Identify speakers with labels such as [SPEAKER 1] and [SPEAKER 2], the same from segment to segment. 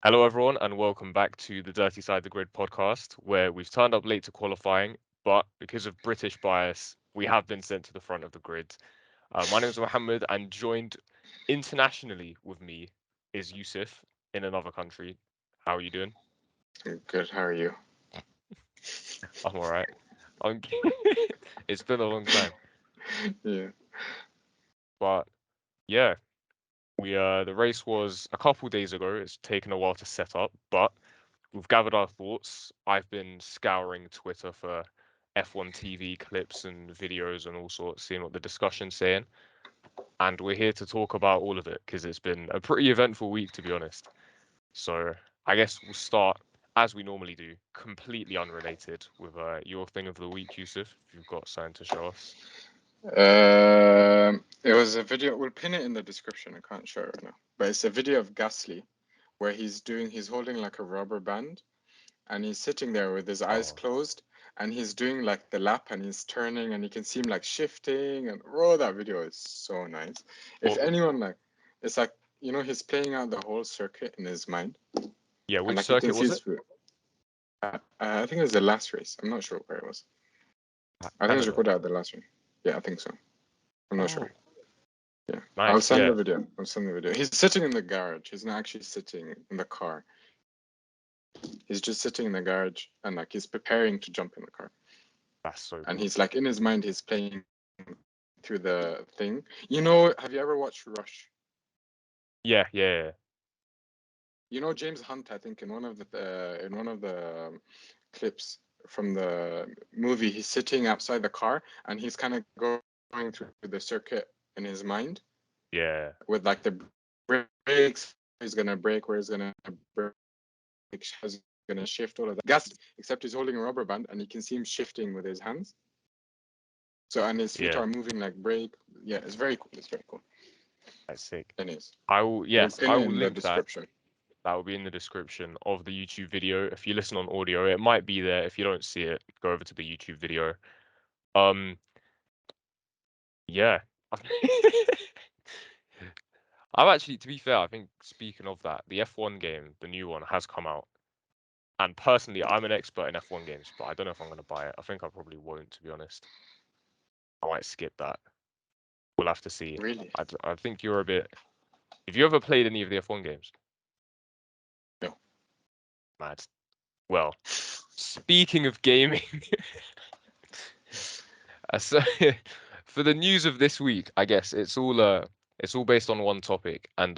[SPEAKER 1] Hello, everyone, and welcome back to the Dirty Side of the Grid podcast, where we've turned up late to qualifying, but because of British bias, we have been sent to the front of the grid. My name is Mohammed, and joined internationally with me is Youssef in another country. How are you doing?
[SPEAKER 2] Good. How are you?
[SPEAKER 1] I'm all right. I'm... it's been a long time,
[SPEAKER 2] Yeah.
[SPEAKER 1] but yeah, we the race was a couple days ago. It's taken a while to set up, but we've gathered our thoughts. I've been scouring Twitter for F1 TV clips and videos and all sorts, seeing what the discussion's saying. And we're here to talk about all of it because it's been a pretty eventful week, to be honest. So I guess we'll start, as we normally do, completely unrelated with your thing of the week, Yusuf, if you've got something to show us.
[SPEAKER 2] It was a video. We'll pin it in the description. I can't show it right now, but it's a video of Gasly where he's holding like a rubber band and he's sitting there with his eyes
[SPEAKER 1] Oh,
[SPEAKER 2] closed and he's doing like the lap and he's turning and you can see him like shifting and that video is so nice. If
[SPEAKER 1] what?
[SPEAKER 2] anyone it's like he's playing out the whole circuit in his mind
[SPEAKER 1] Yeah,
[SPEAKER 2] and
[SPEAKER 1] which
[SPEAKER 2] like you can
[SPEAKER 1] circuit
[SPEAKER 2] see
[SPEAKER 1] was it?
[SPEAKER 2] his. I think it was the last race. I'm not sure where it was. I think it was
[SPEAKER 1] Canada.
[SPEAKER 2] recorded at the last race. Yeah, I think so. I'm not
[SPEAKER 1] Oh,
[SPEAKER 2] sure. Yeah, I'll
[SPEAKER 1] nice.
[SPEAKER 2] send the
[SPEAKER 1] Yeah,
[SPEAKER 2] video. I'll send the video. He's sitting in the garage. He's not actually sitting in the car. He's just sitting in the garage and like he's preparing to jump in the car.
[SPEAKER 1] that's so
[SPEAKER 2] And
[SPEAKER 1] cool.
[SPEAKER 2] he's like in his mind, he's playing through the thing. Have you ever watched Rush?
[SPEAKER 1] Yeah, yeah, yeah.
[SPEAKER 2] James Hunt. I think in one of the clips from the movie, he's sitting outside the car and he's kind of going through the circuit in his mind
[SPEAKER 1] Yeah.
[SPEAKER 2] with like the brakes. He's gonna brake, where he's gonna brake, how's he gonna shift, all of that. Gas, except he's holding a rubber band and you can see him shifting with his hands. So and his feet
[SPEAKER 1] Yeah,
[SPEAKER 2] are moving like brake. Yeah, it's very cool. It's very cool.
[SPEAKER 1] that's sick.
[SPEAKER 2] Anyways,
[SPEAKER 1] I will,
[SPEAKER 2] we'll
[SPEAKER 1] yes,
[SPEAKER 2] pin
[SPEAKER 1] I
[SPEAKER 2] it
[SPEAKER 1] will
[SPEAKER 2] in the
[SPEAKER 1] link that.
[SPEAKER 2] description.
[SPEAKER 1] That will be in the description of the YouTube video. If you listen on audio, it might be there. If you don't see it, go over to the YouTube video. Um, yeah. I've actually, to be fair, I think speaking of that, the F1 game, the new one, has come out. And personally, I'm an expert in F1 games, but I don't know if I'm going to buy it. I think I probably won't, to be honest. I might skip that. We'll have to see.
[SPEAKER 2] Really?
[SPEAKER 1] I think you're a bit. Have you ever played any of the F1 games?
[SPEAKER 2] No.
[SPEAKER 1] Mad. Well, speaking of gaming, so for the news of this week, I guess it's all based on one topic, and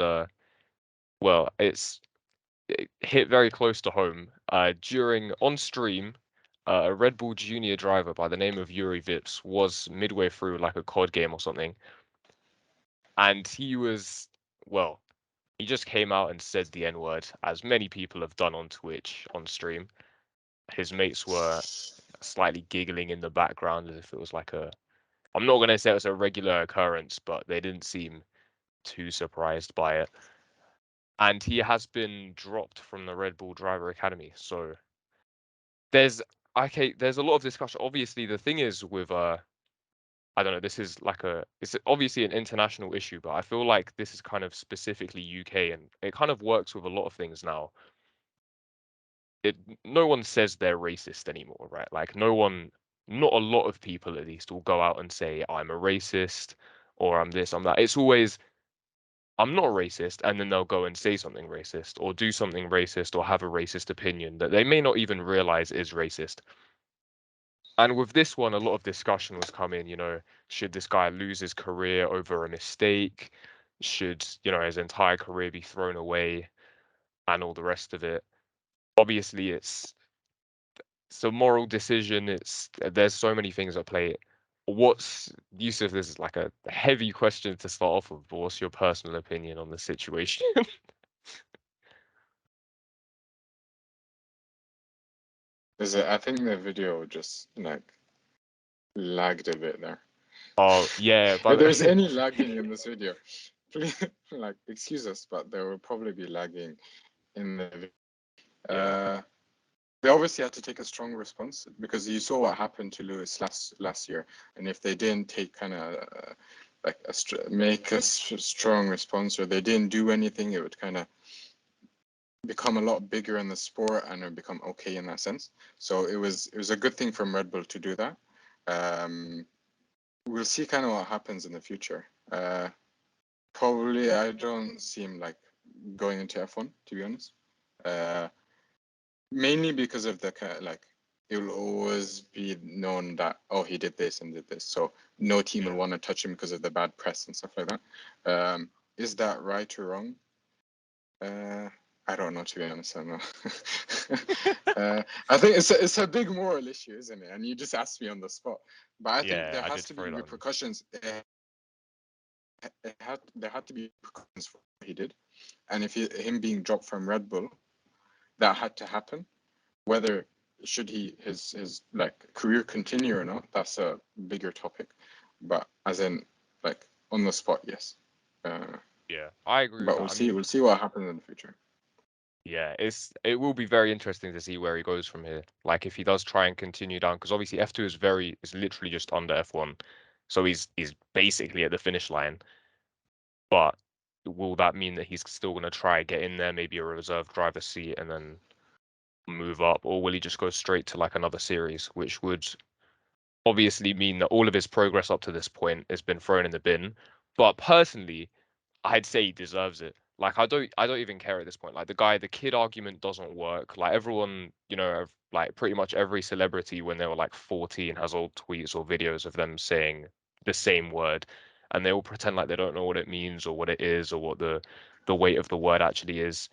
[SPEAKER 1] well, it hit very close to home. During on stream, a Red Bull Junior driver by the name of Yuri Vips was midway through like a COD game or something, and he was well, he just came out and said the N word, as many people have done on Twitch on stream. His mates were slightly giggling in the background as if it was like a. I'm not going to say it was a regular occurrence, but they didn't seem too surprised by it. And he has been dropped from the Red Bull Driver Academy. So there's there's a lot of discussion. Obviously, the thing is with I don't know, this is like it's obviously an international issue, but I feel like this is kind of specifically UK and it kind of works with a lot of things now. It No one says they're racist anymore, right? Like no one, not a lot of people at least will go out and say I'm a racist or I'm this, I'm that. It's always I'm not racist, and then they'll go and say something racist or do something racist or have a racist opinion that they may not even realize is racist. And with this one, a lot of discussion was coming, should this guy lose his career over a mistake? Should, his entire career be thrown away and all the rest of it? Obviously, it's a moral decision. There's so many things at play. What's Yusuf? This is like a heavy question to start off with, but what's your personal opinion on the situation?
[SPEAKER 2] I think the video just like lagged a bit there.
[SPEAKER 1] Oh yeah,
[SPEAKER 2] If
[SPEAKER 1] but
[SPEAKER 2] there's any lagging in this video, please excuse us, but there will probably be lagging in the video.
[SPEAKER 1] yeah,
[SPEAKER 2] Uh, they obviously had to take a strong response because you saw what happened to Lewis last year, and if they didn't take kind of like make a strong response or they didn't do anything, it would kind of become a lot bigger in the sport and become okay in that sense. So it was a good thing from Red Bull to do that. Um, we'll see kind of what happens in the future. Probably I don't see him like going into F1 to be honest. Uh, Mainly because of the like it will always be known that oh he did this and did this, so no team will
[SPEAKER 1] Yeah.
[SPEAKER 2] want to touch him because of the bad press and stuff like that. Is that right or wrong? Uh, I don't know, to be honest. I don't know. I think it's a big moral issue, isn't it? And you just asked me on the spot. But I think
[SPEAKER 1] Yeah,
[SPEAKER 2] there
[SPEAKER 1] I
[SPEAKER 2] has
[SPEAKER 1] did
[SPEAKER 2] to be
[SPEAKER 1] throw that on you.
[SPEAKER 2] repercussions. There had to be repercussions for what he did, and if him being dropped from Red Bull, that had to happen. Whether should his like career continue or not, that's a bigger topic. But as in like on the spot, yes. Uh,
[SPEAKER 1] Yeah, I agree with
[SPEAKER 2] but
[SPEAKER 1] that.
[SPEAKER 2] we'll
[SPEAKER 1] I
[SPEAKER 2] see.
[SPEAKER 1] mean,
[SPEAKER 2] We'll see what happens in the future.
[SPEAKER 1] yeah, it will be very interesting to see where he goes from here. Like if he does try and continue down, because obviously F2 is literally just under F1, so he's basically at the finish line. But will that mean that he's still going to try get in there, maybe a reserve driver seat, and then move up, or will he just go straight to like another series, which would obviously mean that all of his progress up to this point has been thrown in the bin. But personally, I'd say he deserves it. Like I don't even care at this point. Like the kid argument doesn't work. Like everyone, like pretty much every celebrity when they were like 14 has old tweets or videos of them saying the same word, and they all pretend like they don't know what it means or what it is or what the weight of the word actually is.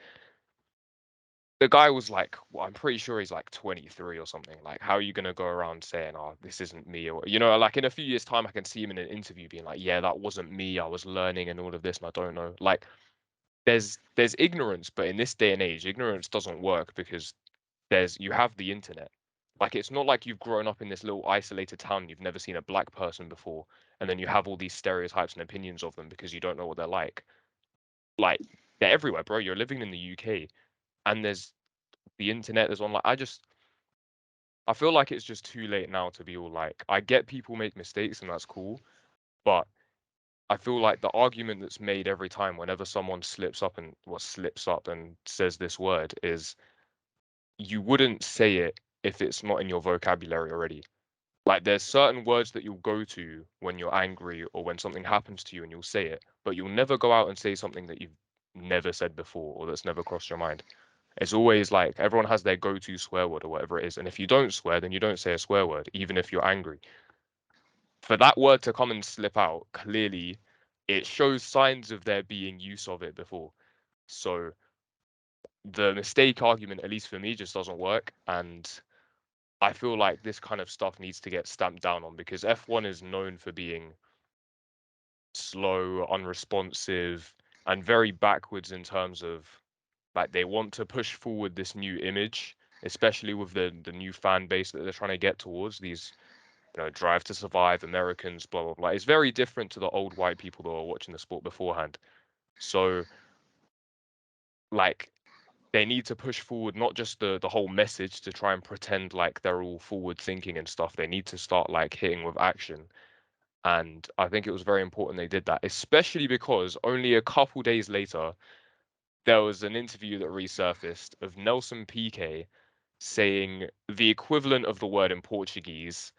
[SPEAKER 1] The guy was like, well, I'm pretty sure he's like 23 or something. Like, how are you gonna go around saying, "Oh, this isn't me," or like in a few years' time, I can see him in an interview being like, "Yeah, that wasn't me. I was learning and all of this, and I don't know." Like, there's ignorance, but in this day and age, ignorance doesn't work because you have the internet. Like, it's not like you've grown up in this little isolated town and you've never seen a black person before, and then you have all these stereotypes and opinions of them because you don't know what they're like. Like, they're everywhere, bro. You're living in the UK, and there's the internet, there's online. I feel like it's just too late now to be all like, I get people make mistakes and that's cool, but I feel like the argument that's made every time whenever someone slips up and says this word is you wouldn't say it if it's not in your vocabulary already. Like there's certain words that you'll go to when you're angry or when something happens to you and you'll say it, but you'll never go out and say something that you've never said before or that's never crossed your mind. It's always like everyone has their go-to swear word or whatever it is. And if you don't swear, then you don't say a swear word, even if you're angry. For that word to come and slip out, clearly it shows signs of there being use of it before. So the mistake argument, at least for me, just doesn't work. And I feel like this kind of stuff needs to get stamped down on because F1 is known for being slow, unresponsive, and very backwards in terms of like they want to push forward this new image, especially with the new fan base that they're trying to get towards these, Drive to Survive, Americans, blah blah blah. It's very different to the old white people that were watching the sport beforehand. So like they need to push forward not just the whole message to try and pretend like they're all forward thinking and stuff. They need to start like hitting with action. And I think it was very important they did that, especially because only a couple days later there was an interview that resurfaced of Nelson Piquet saying the equivalent of the word in Portuguese,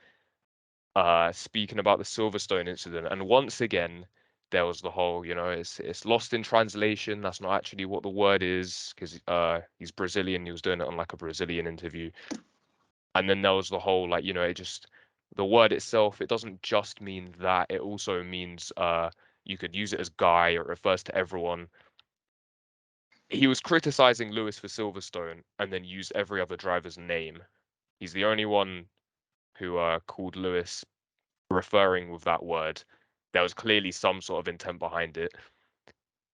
[SPEAKER 1] speaking about the Silverstone incident. And once again, there was the whole, it's lost in translation. That's not actually what the word is because he's Brazilian. He was doing it on like a Brazilian interview. And then there was the whole like, the word itself, it doesn't just mean that. It also means you could use it as guy. It refers to everyone. He was criticizing Lewis for Silverstone and then used every other driver's name. He's the only one who called Lewis referring with that word. There was clearly some sort of intent behind it.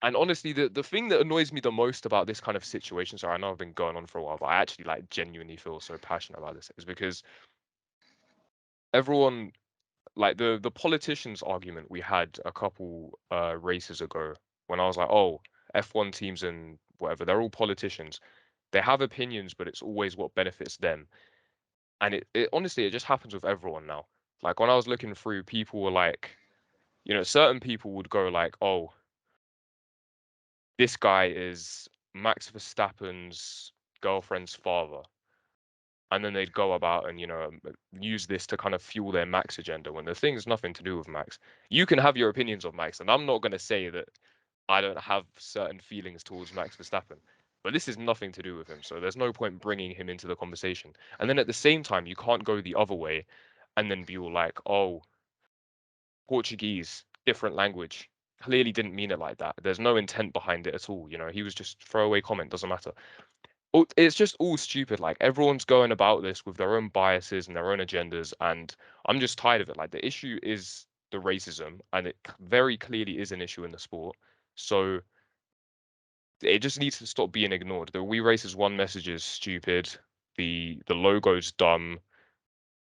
[SPEAKER 1] And honestly, the thing that annoys me the most about this kind of situation, sorry, I know I've been going on for a while, but I actually like genuinely feel so passionate about this, is because everyone like the politicians argument we had a couple races ago when I was like, oh, F1 teams and whatever, they're all politicians. They have opinions, but it's always what benefits them. And it honestly, it just happens with everyone now. Like when I was looking through, people were like, certain people would go like, "Oh, this guy is Max Verstappen's girlfriend's father, and then they'd go about and use this to kind of fuel their Max agenda when the thing's nothing to do with Max. You can have your opinions on Max, and I'm not going to say that I don't have certain feelings towards Max Verstappen, but this is nothing to do with him, so there's no point bringing him into the conversation. And then at the same time, you can't go the other way and then be all like, oh, Portuguese, different language. Clearly didn't mean it like that. There's no intent behind it at all. He was just throwaway comment, doesn't matter. It's just all stupid. Like everyone's going about this with their own biases and their own agendas, and I'm just tired of it. Like the issue is the racism, and it very clearly is an issue in the sport. So it just needs to stop being ignored. The We Race as One message is stupid. The logo's dumb.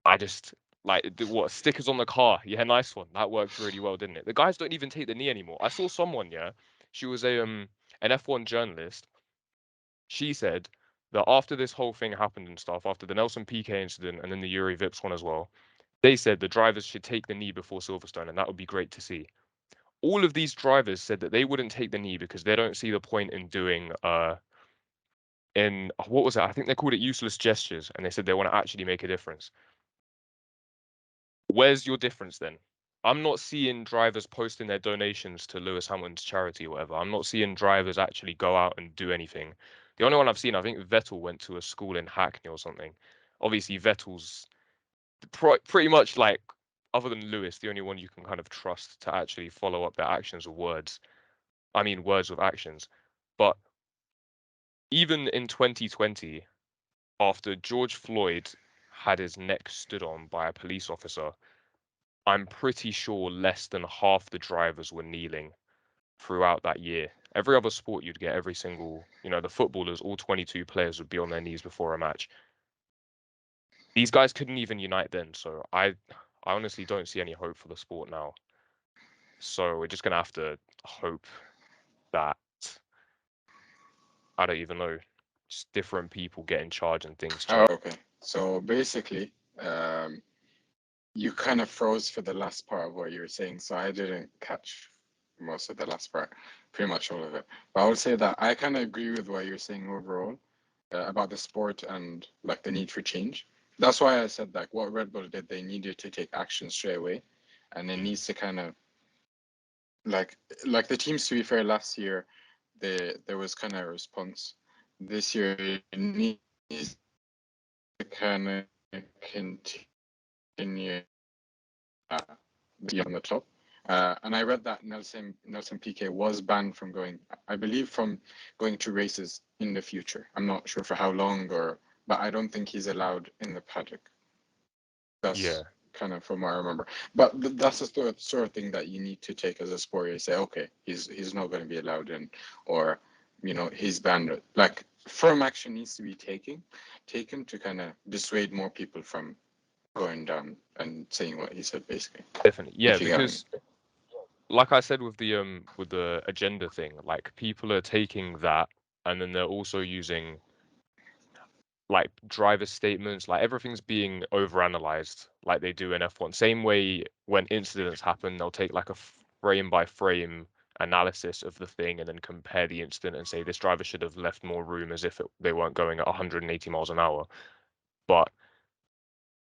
[SPEAKER 1] I just like what stickers on the car. Yeah, nice one. That worked really well, didn't it? The guys don't even take the knee anymore. I saw someone, yeah, she was an F1 journalist. She said that after this whole thing happened and stuff, after the Nelson Piquet incident and then the Yuri Vips one as well, they said the drivers should take the knee before Silverstone, and that would be great to see. All of these drivers said that they wouldn't take the knee because they don't see the point in doing in what was it? I think they called it useless gestures, and they said they want to actually make a difference. Where's your difference then? I'm not seeing drivers posting their donations to Lewis Hamilton's charity or whatever. I'm not seeing drivers actually go out and do anything. The only one I've seen, I think Vettel went to a school in Hackney or something. Obviously, Vettel's pretty much like, other than Lewis, the only one you can kind of trust to actually follow up their actions with words. I mean, words with actions. But even in 2020, after George Floyd had his neck stood on by a police officer, I'm pretty sure less than half the drivers were kneeling throughout that year. Every other sport, you'd get every single, the footballers, all 22 players would be on their knees before a match. These guys couldn't even unite then, so I honestly don't see any hope for the sport now. So we're just gonna have to hope that I don't even know, just different people get in charge and things
[SPEAKER 2] Oh,
[SPEAKER 1] change.
[SPEAKER 2] okay. So basically, you kind of froze for the last part of what you were saying, so I didn't catch most of the last part, pretty much all of it. But I would say that I kind of agree with what you're saying overall about the sport and like the need for change. That's why I said like what Red Bull did, they needed to take action straight away, and it needs to kind of like the teams. To be fair, last year there was kind of a response. This year it needs to kind of continue be on the top. And I read that Nelson Piquet was banned from going, I believe, from going to races in the future. I'm not sure for how long, but I don't think he's allowed in the paddock.
[SPEAKER 1] Yeah,
[SPEAKER 2] That's kind of from what I remember. But that's the sort of thing that you need to take as a sport. You say, okay, he's not going to be allowed in, or he's banned. Like firm action needs to be taken to kind of dissuade more people from going down and saying what he said, basically.
[SPEAKER 1] definitely. Yeah,
[SPEAKER 2] If you get me.
[SPEAKER 1] because like I said with the agenda thing, like people are taking that and then they're also using like driver statements, like everything's being overanalyzed like they do in F1. Same way when incidents happen, they'll take like a frame by frame analysis of the thing and then compare the incident and say this driver should have left more room as if they weren't going at 180 miles an hour. But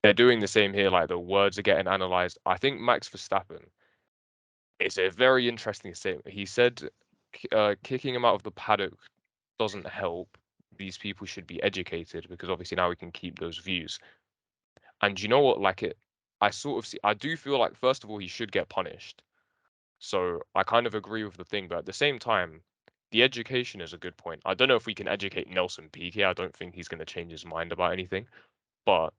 [SPEAKER 1] they're doing the same here, like the words are getting analyzed. I think Max Verstappen, it's a very interesting statement. He said kicking him out of the paddock doesn't help. These people should be educated because obviously now we can keep those views. And you know what? Like I sort of see. I do feel like first of all he should get punished. So I kind of agree with the thing, but at the same time, the education is a good point. I don't know if we can educate Nelson Piquet. I don't think he's going to change his mind about anything. But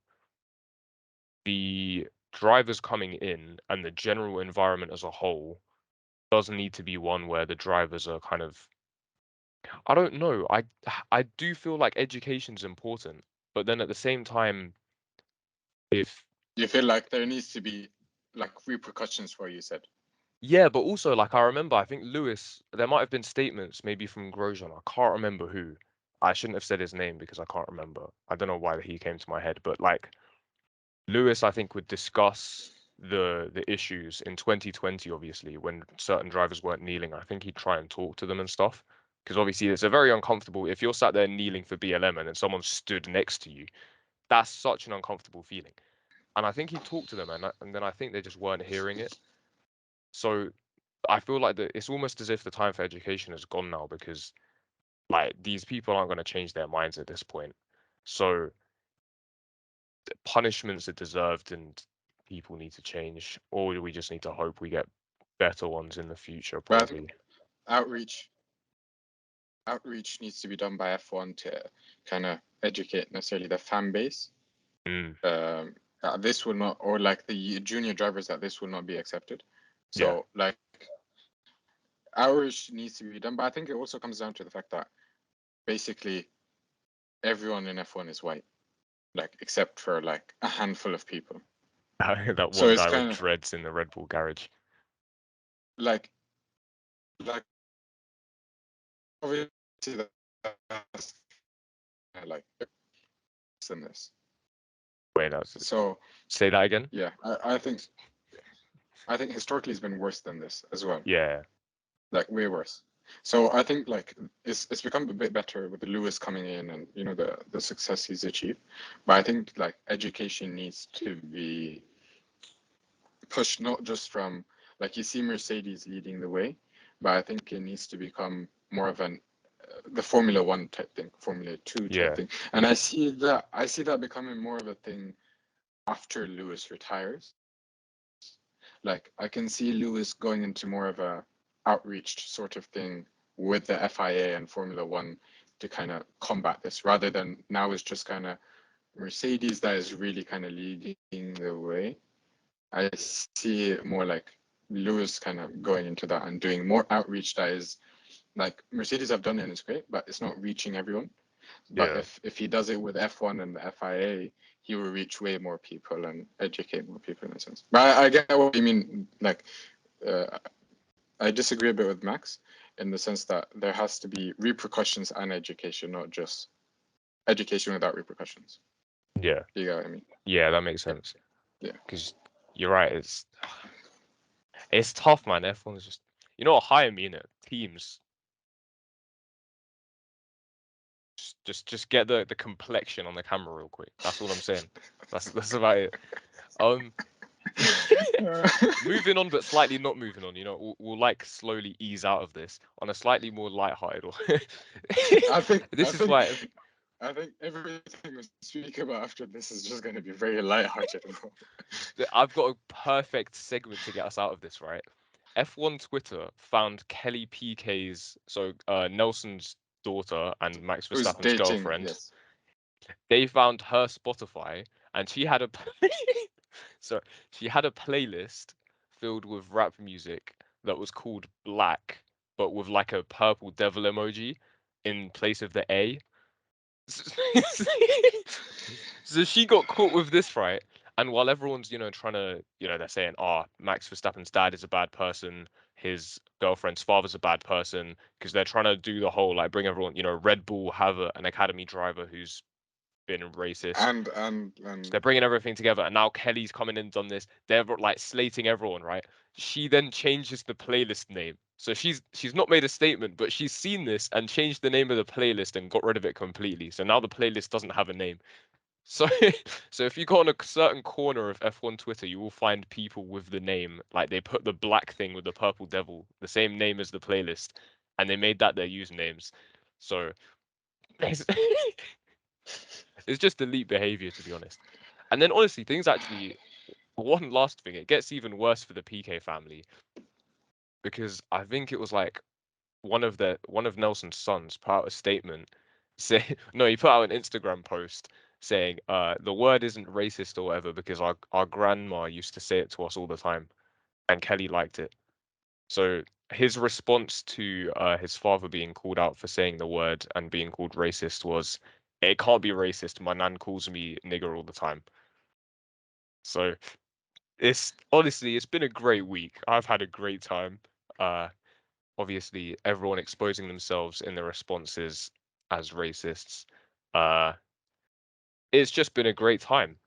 [SPEAKER 1] the drivers coming in and the general environment as a whole does need to be one where the drivers are kind of, I don't know. I do feel like education's important, but then at the same time, if
[SPEAKER 2] You feel like there needs to be like repercussions for what you said.
[SPEAKER 1] yeah, but also like I remember, I think Lewis, there might have been statements maybe from Grosjean. I can't remember who. I shouldn't have said his name because I can't remember. I don't know why he came to my head, but like Lewis, I think would discuss the issues in 2020, obviously, when certain drivers weren't kneeling. I think he'd try and talk to them and stuff. because obviously it's a very uncomfortable. If you're sat there kneeling for BLM and then someone stood next to you, that's such an uncomfortable feeling. And I think he talked to them, and then I think they just weren't hearing it. So I feel like it's almost as if the time for education has gone now because like these people aren't going to change their minds at this point. So punishments are deserved and people need to change, or do we just need to hope we get better ones in the future?
[SPEAKER 2] But I think
[SPEAKER 1] Probably.
[SPEAKER 2] outreach outreach needs to be done by F1 to kind of educate necessarily the fan base.
[SPEAKER 1] Mm,
[SPEAKER 2] This will not, or like the junior drivers, that this will not be accepted.
[SPEAKER 1] yeah.
[SPEAKER 2] So like outreach needs to be done, but I think it also comes down to the fact that basically everyone in F1 is white, like except for like a handful of people.
[SPEAKER 1] That
[SPEAKER 2] So
[SPEAKER 1] one
[SPEAKER 2] it's
[SPEAKER 1] guy with
[SPEAKER 2] kind of
[SPEAKER 1] dreads in the Red Bull garage.
[SPEAKER 2] like like obviously that's like than this.
[SPEAKER 1] Wait, no,
[SPEAKER 2] So
[SPEAKER 1] say that again.
[SPEAKER 2] yeah, I think historically it's been worse than this as well,
[SPEAKER 1] Yeah,
[SPEAKER 2] like way worse. So I think like it's become a bit better with Lewis coming in and you know the success he's achieved, but I think like education needs to be pushed not just from like you see Mercedes leading the way, but I think it needs to become more of an the Formula One type thing, Formula Two type
[SPEAKER 1] yeah,
[SPEAKER 2] thing, and I see that becoming more of a thing after Lewis retires. Like I can see Lewis going into more of a outreach sort of thing with the FIA and Formula One to kind of combat this, rather than now it's just kind of Mercedes that is really kind of leading the way. I see it more like Lewis kind of going into that and doing more outreach that is like Mercedes have done it and it's great, but it's not reaching everyone. But
[SPEAKER 1] yeah,
[SPEAKER 2] if he does it with F1 and the FIA, he will reach way more people and educate more people in a sense. But I get what you mean. Like, uh, I disagree a bit with Max in the sense that there has to be repercussions and education, not just education without repercussions.
[SPEAKER 1] yeah,
[SPEAKER 2] You get what I mean?
[SPEAKER 1] yeah. That makes sense.
[SPEAKER 2] Yeah.
[SPEAKER 1] Because you're right. It's tough, man. F1's just you know what? Hire me in it. Teams. Just get the complexion on the camera real quick. That's all I'm saying. That's about it. Um, moving on, but slightly not moving on. You know, we'll like slowly ease out of this on a slightly more light-hearted.
[SPEAKER 2] I think I
[SPEAKER 1] This is
[SPEAKER 2] think
[SPEAKER 1] why
[SPEAKER 2] I think everything we speak about after this is just going to be very light-hearted.
[SPEAKER 1] I've got a perfect segment to get us out of this. Right, F1 Twitter found Kelly PK's Nelson's daughter and Max
[SPEAKER 2] Who's
[SPEAKER 1] Verstappen's
[SPEAKER 2] dating?
[SPEAKER 1] girlfriend.
[SPEAKER 2] Yes.
[SPEAKER 1] They found her Spotify, and she had a so she had a playlist filled with rap music that was called Black, but with like a purple devil emoji in place of the A. So she got caught with this, right? And while everyone's, trying to, they're saying, oh, Max Verstappen's dad is a bad person, his girlfriend's father's a bad person, because they're trying to do the whole, like, bring everyone, Red Bull have an academy driver who's been racist.
[SPEAKER 2] And
[SPEAKER 1] They're bringing everything together, and now Kelly's coming in and done this. They're like slating everyone, right? She then changes the playlist name. So she's not made a statement, but she's seen this and changed the name of the playlist and got rid of it completely. So now the playlist doesn't have a name. So so if you go on a certain corner of F1 Twitter, you will find people with the name, like they put the black thing with the purple devil, the same name as the playlist, and they made that their usernames. So it's, it's just elite behavior, to be honest. And then honestly, things actually one last thing, it gets even worse for the PK family because I think it was like one of Nelson's sons put out a statement say no, he put out an Instagram post saying the word isn't racist or whatever because our grandma used to say it to us all the time and Kelly liked it. So his response to his father being called out for saying the word and being called racist was it can't be racist. My nan calls me nigger all the time. So it's honestly, it's been a great week. I've had a great time. Uh, obviously, everyone exposing themselves in their responses as racists. Uh, it's just been a great time.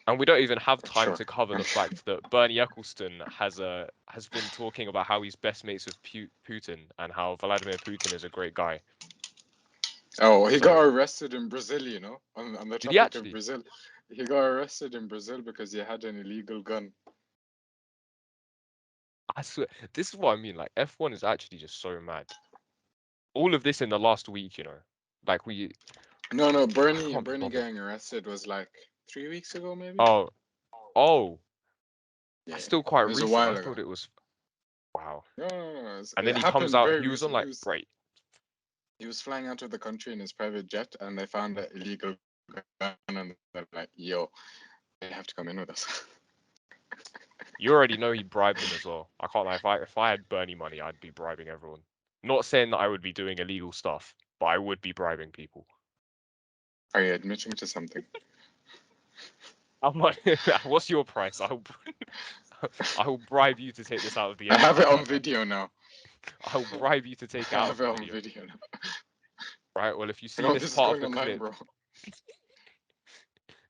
[SPEAKER 1] And we don't even have time
[SPEAKER 2] Sure.
[SPEAKER 1] to cover the fact that Bernie Ecclestone has been talking about how he's best mates with Putin and how Vladimir Putin is a great guy.
[SPEAKER 2] Oh, he got
[SPEAKER 1] So
[SPEAKER 2] arrested in Brazil, you know, on the
[SPEAKER 1] did he
[SPEAKER 2] topic of
[SPEAKER 1] actually?
[SPEAKER 2] Brazil. He got arrested in Brazil because he had an illegal gun.
[SPEAKER 1] I swear, this is what I mean. Like F1 is actually just so mad. All of this in the last week, you know, like
[SPEAKER 2] No,
[SPEAKER 1] I
[SPEAKER 2] Bernie
[SPEAKER 1] can't be
[SPEAKER 2] Bernie
[SPEAKER 1] bothered.
[SPEAKER 2] getting arrested was like 3 weeks ago, maybe.
[SPEAKER 1] Oh, oh,
[SPEAKER 2] Yeah,
[SPEAKER 1] that's still quite
[SPEAKER 2] it was a
[SPEAKER 1] recent. I
[SPEAKER 2] while ago.
[SPEAKER 1] thought it was wow.
[SPEAKER 2] No,
[SPEAKER 1] And then
[SPEAKER 2] it
[SPEAKER 1] he comes
[SPEAKER 2] happened
[SPEAKER 1] out.
[SPEAKER 2] very
[SPEAKER 1] He was on
[SPEAKER 2] recently.
[SPEAKER 1] like great.
[SPEAKER 2] He was flying out of the country in his private jet, and they found an illegal gun, and they're like, "Yo, they have to come in with us."
[SPEAKER 1] You already know he bribed them as well. I can't lie. If I had Bernie money, I'd be bribing everyone. Not saying that I would be doing illegal stuff, but I would be bribing people.
[SPEAKER 2] Are you admitting to something?
[SPEAKER 1] I'm like, what's your price? I'll bribe you to take this out of the
[SPEAKER 2] I have it
[SPEAKER 1] episode.
[SPEAKER 2] on video now.
[SPEAKER 1] I'll bribe you to take
[SPEAKER 2] I
[SPEAKER 1] it out of
[SPEAKER 2] have it
[SPEAKER 1] the
[SPEAKER 2] on
[SPEAKER 1] video.
[SPEAKER 2] video now.
[SPEAKER 1] Right? Well, if you see
[SPEAKER 2] No,
[SPEAKER 1] this
[SPEAKER 2] this is
[SPEAKER 1] part of
[SPEAKER 2] going
[SPEAKER 1] the
[SPEAKER 2] online,
[SPEAKER 1] clip,
[SPEAKER 2] bro.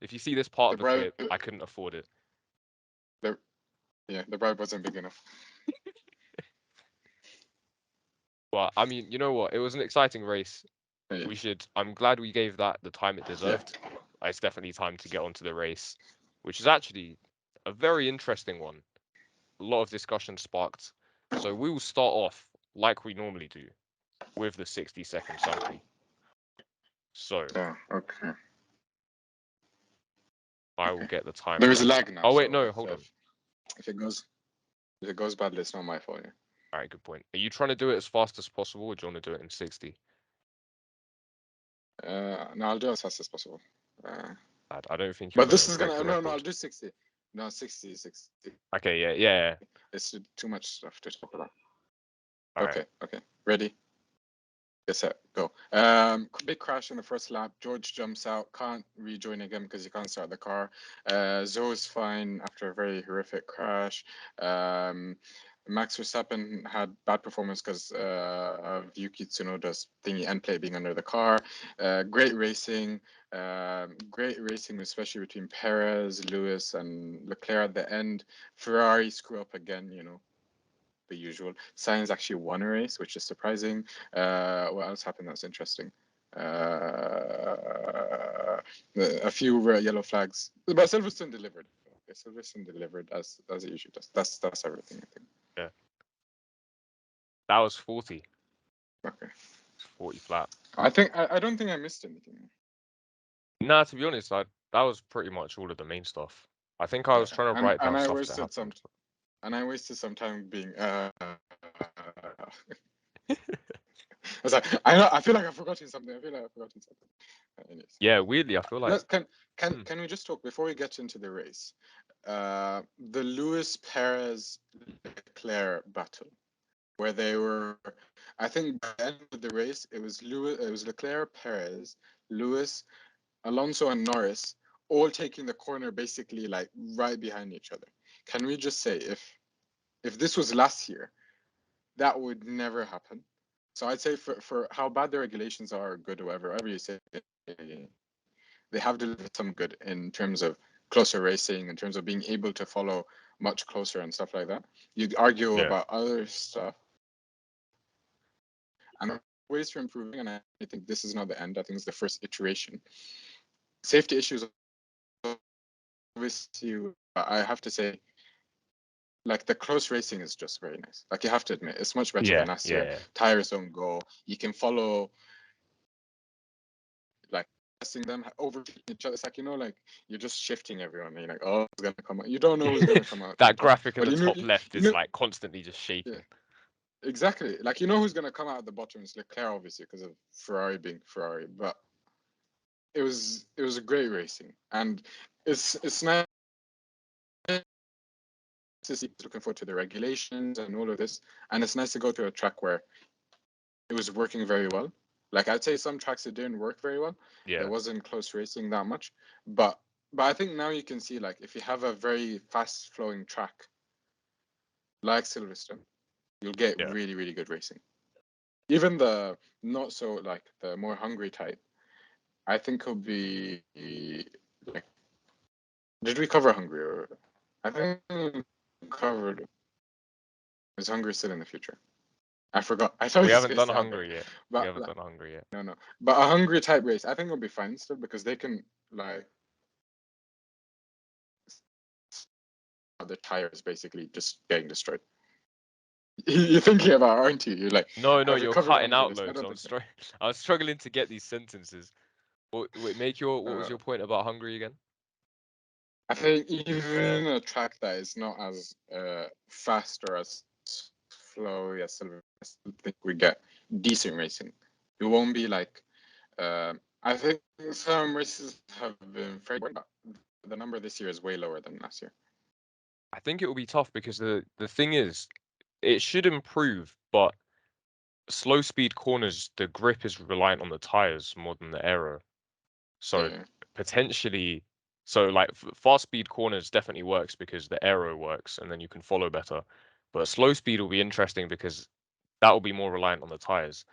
[SPEAKER 1] if you see this part
[SPEAKER 2] The
[SPEAKER 1] of the
[SPEAKER 2] bribe,
[SPEAKER 1] clip, I couldn't afford it.
[SPEAKER 2] the yeah, the bribe wasn't big enough.
[SPEAKER 1] But I mean, you know what? It was an exciting race.
[SPEAKER 2] Yeah,
[SPEAKER 1] I'm glad we gave that the time it
[SPEAKER 2] yeah.
[SPEAKER 1] deserved. It's definitely time to get onto the race, which is actually a very interesting one. A lot of discussion sparked. So we will start off like we normally do with the 60-second summary. So
[SPEAKER 2] Oh, okay.
[SPEAKER 1] I will
[SPEAKER 2] Okay.
[SPEAKER 1] get the timer
[SPEAKER 2] There is
[SPEAKER 1] ready.
[SPEAKER 2] lag now,
[SPEAKER 1] Oh wait,
[SPEAKER 2] so
[SPEAKER 1] no, hold on.
[SPEAKER 2] if it goes badly, it's not my fault. Yeah.
[SPEAKER 1] All right, good point. Are you trying to do it as fast as possible, or do you want to do it in 60?
[SPEAKER 2] No, I'll do it as fast as possible.
[SPEAKER 1] I don't think you're
[SPEAKER 2] But
[SPEAKER 1] gonna
[SPEAKER 2] this is
[SPEAKER 1] break
[SPEAKER 2] gonna
[SPEAKER 1] the
[SPEAKER 2] no, I'll
[SPEAKER 1] record.
[SPEAKER 2] do 60. No, 60.
[SPEAKER 1] Okay, yeah, yeah.
[SPEAKER 2] It's too much stuff to talk about.
[SPEAKER 1] All right.
[SPEAKER 2] Okay. Ready? Get set, go. Big crash in the first lap. George jumps out, can't rejoin again because he can't start the car. Zoe's fine after a very horrific crash. Max Verstappen had bad performance because of Yuki Tsunoda's thingy end plate being under the car. Great racing, especially between Perez, Lewis, and Leclerc at the end. Ferrari screw up again, you know, the usual. Sainz actually won a race, which is surprising. What else happened that's interesting? A few yellow flags, but Silverstone delivered. Okay, Silverstone delivered as it usually does. That's everything, I think.
[SPEAKER 1] Yeah, that was 40.
[SPEAKER 2] Okay.
[SPEAKER 1] 40 flat.
[SPEAKER 2] I don't think I missed anything.
[SPEAKER 1] Nah, to be honest, that was pretty much all of the main stuff. I think I
[SPEAKER 2] Yeah,
[SPEAKER 1] was trying to
[SPEAKER 2] and
[SPEAKER 1] write down stuff that happened.
[SPEAKER 2] I wasted some time being I was like, I know, I feel like I've forgotten something. Anyways,
[SPEAKER 1] Yeah, weirdly, I feel like
[SPEAKER 2] let's
[SPEAKER 1] hmm,
[SPEAKER 2] can we just talk before we get into the race? The Lewis Perez Leclerc battle, where they were, I think by the end of the race, it was Leclerc, Perez, Lewis, Alonso, and Norris all taking the corner basically like right behind each other. Can we just say if this was last year, that would never happen. So I'd say for how bad the regulations are, or good or whatever you say, they have delivered some good in terms of closer racing, in terms of being able to follow much closer and stuff like that. You'd argue
[SPEAKER 1] yeah,
[SPEAKER 2] about other stuff and ways for improving, and I think this is not the end. I think it's the first iteration. Safety issues, obviously, I have to say, like the close racing is just very nice. Like you have to admit, it's much better than
[SPEAKER 1] yeah,
[SPEAKER 2] last year.
[SPEAKER 1] yeah.
[SPEAKER 2] Tires don't go. You can follow like passing them over each other. It's like, you know, like you're just shifting everyone. And you're like, oh, who's gonna come out? You don't know who's gonna come out the
[SPEAKER 1] That
[SPEAKER 2] top,
[SPEAKER 1] graphic in
[SPEAKER 2] but
[SPEAKER 1] the
[SPEAKER 2] you know,
[SPEAKER 1] top left
[SPEAKER 2] you
[SPEAKER 1] is
[SPEAKER 2] know,
[SPEAKER 1] like constantly just
[SPEAKER 2] yeah,
[SPEAKER 1] shaking.
[SPEAKER 2] exactly. Like you know who's gonna come out at the bottom. It's Leclerc, obviously, because of Ferrari being Ferrari. But it was a great racing, and it's nice to see. Looking forward to the regulations and all of this, and it's nice to go to a track where it was working very well. Like I'd say some tracks it didn't work very well. There
[SPEAKER 1] Yeah,
[SPEAKER 2] wasn't close racing that much, but I think now you can see like if you have a very fast flowing track like Silverstone, you'll get
[SPEAKER 1] yeah,
[SPEAKER 2] really really good racing. Even the not so like the more hungry type, I think will be like Did we cover Hungary? Or... I think we covered. Is Hungary still in the future? I forgot. I thought
[SPEAKER 1] We
[SPEAKER 2] we
[SPEAKER 1] haven't
[SPEAKER 2] spaced
[SPEAKER 1] done
[SPEAKER 2] out there.
[SPEAKER 1] Hungary yet. We
[SPEAKER 2] But
[SPEAKER 1] haven't done Hungary yet.
[SPEAKER 2] no, no. But a Hungary type race, I think will be fine still because they can like the tires basically just getting destroyed. You're thinking about, aren't you? You're like,
[SPEAKER 1] No, no,
[SPEAKER 2] have we
[SPEAKER 1] you're
[SPEAKER 2] covered
[SPEAKER 1] cutting
[SPEAKER 2] Hungary
[SPEAKER 1] out
[SPEAKER 2] this? I
[SPEAKER 1] loads.
[SPEAKER 2] don't think so.
[SPEAKER 1] I'm struggling to get these sentences. What was
[SPEAKER 2] Uh,
[SPEAKER 1] your point about Hungary again?
[SPEAKER 2] I think even a track that is not as fast or as flowy as Silverstone, I still think we get decent racing. It won't be like I think some races have been very boring, but the number this year is way lower than last year.
[SPEAKER 1] I think it will be tough because the thing is, it should improve, but slow speed corners, the grip is reliant on the tires more than the aero. So
[SPEAKER 2] Yeah.
[SPEAKER 1] potentially, so like fast speed corners definitely works because the aero works and then you can follow better. But slow speed will be interesting because that will be more reliant on the tires.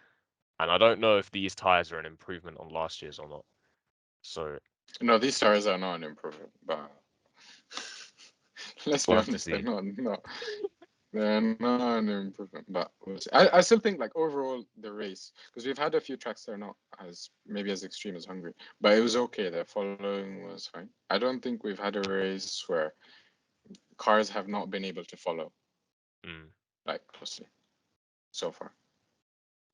[SPEAKER 1] And I don't know if these tires are an improvement on last year's or not. So
[SPEAKER 2] No, these stars are not an improvement, but let's be
[SPEAKER 1] we'll have to
[SPEAKER 2] honest, they're
[SPEAKER 1] see.
[SPEAKER 2] not. No, they're not an improvement. But we'll see. I still think like overall the race because we've had a few tracks that are not as maybe as extreme as Hungary, but it was okay. The following was fine. I don't think we've had a race where cars have not been able to follow
[SPEAKER 1] Mm.
[SPEAKER 2] like closely so far.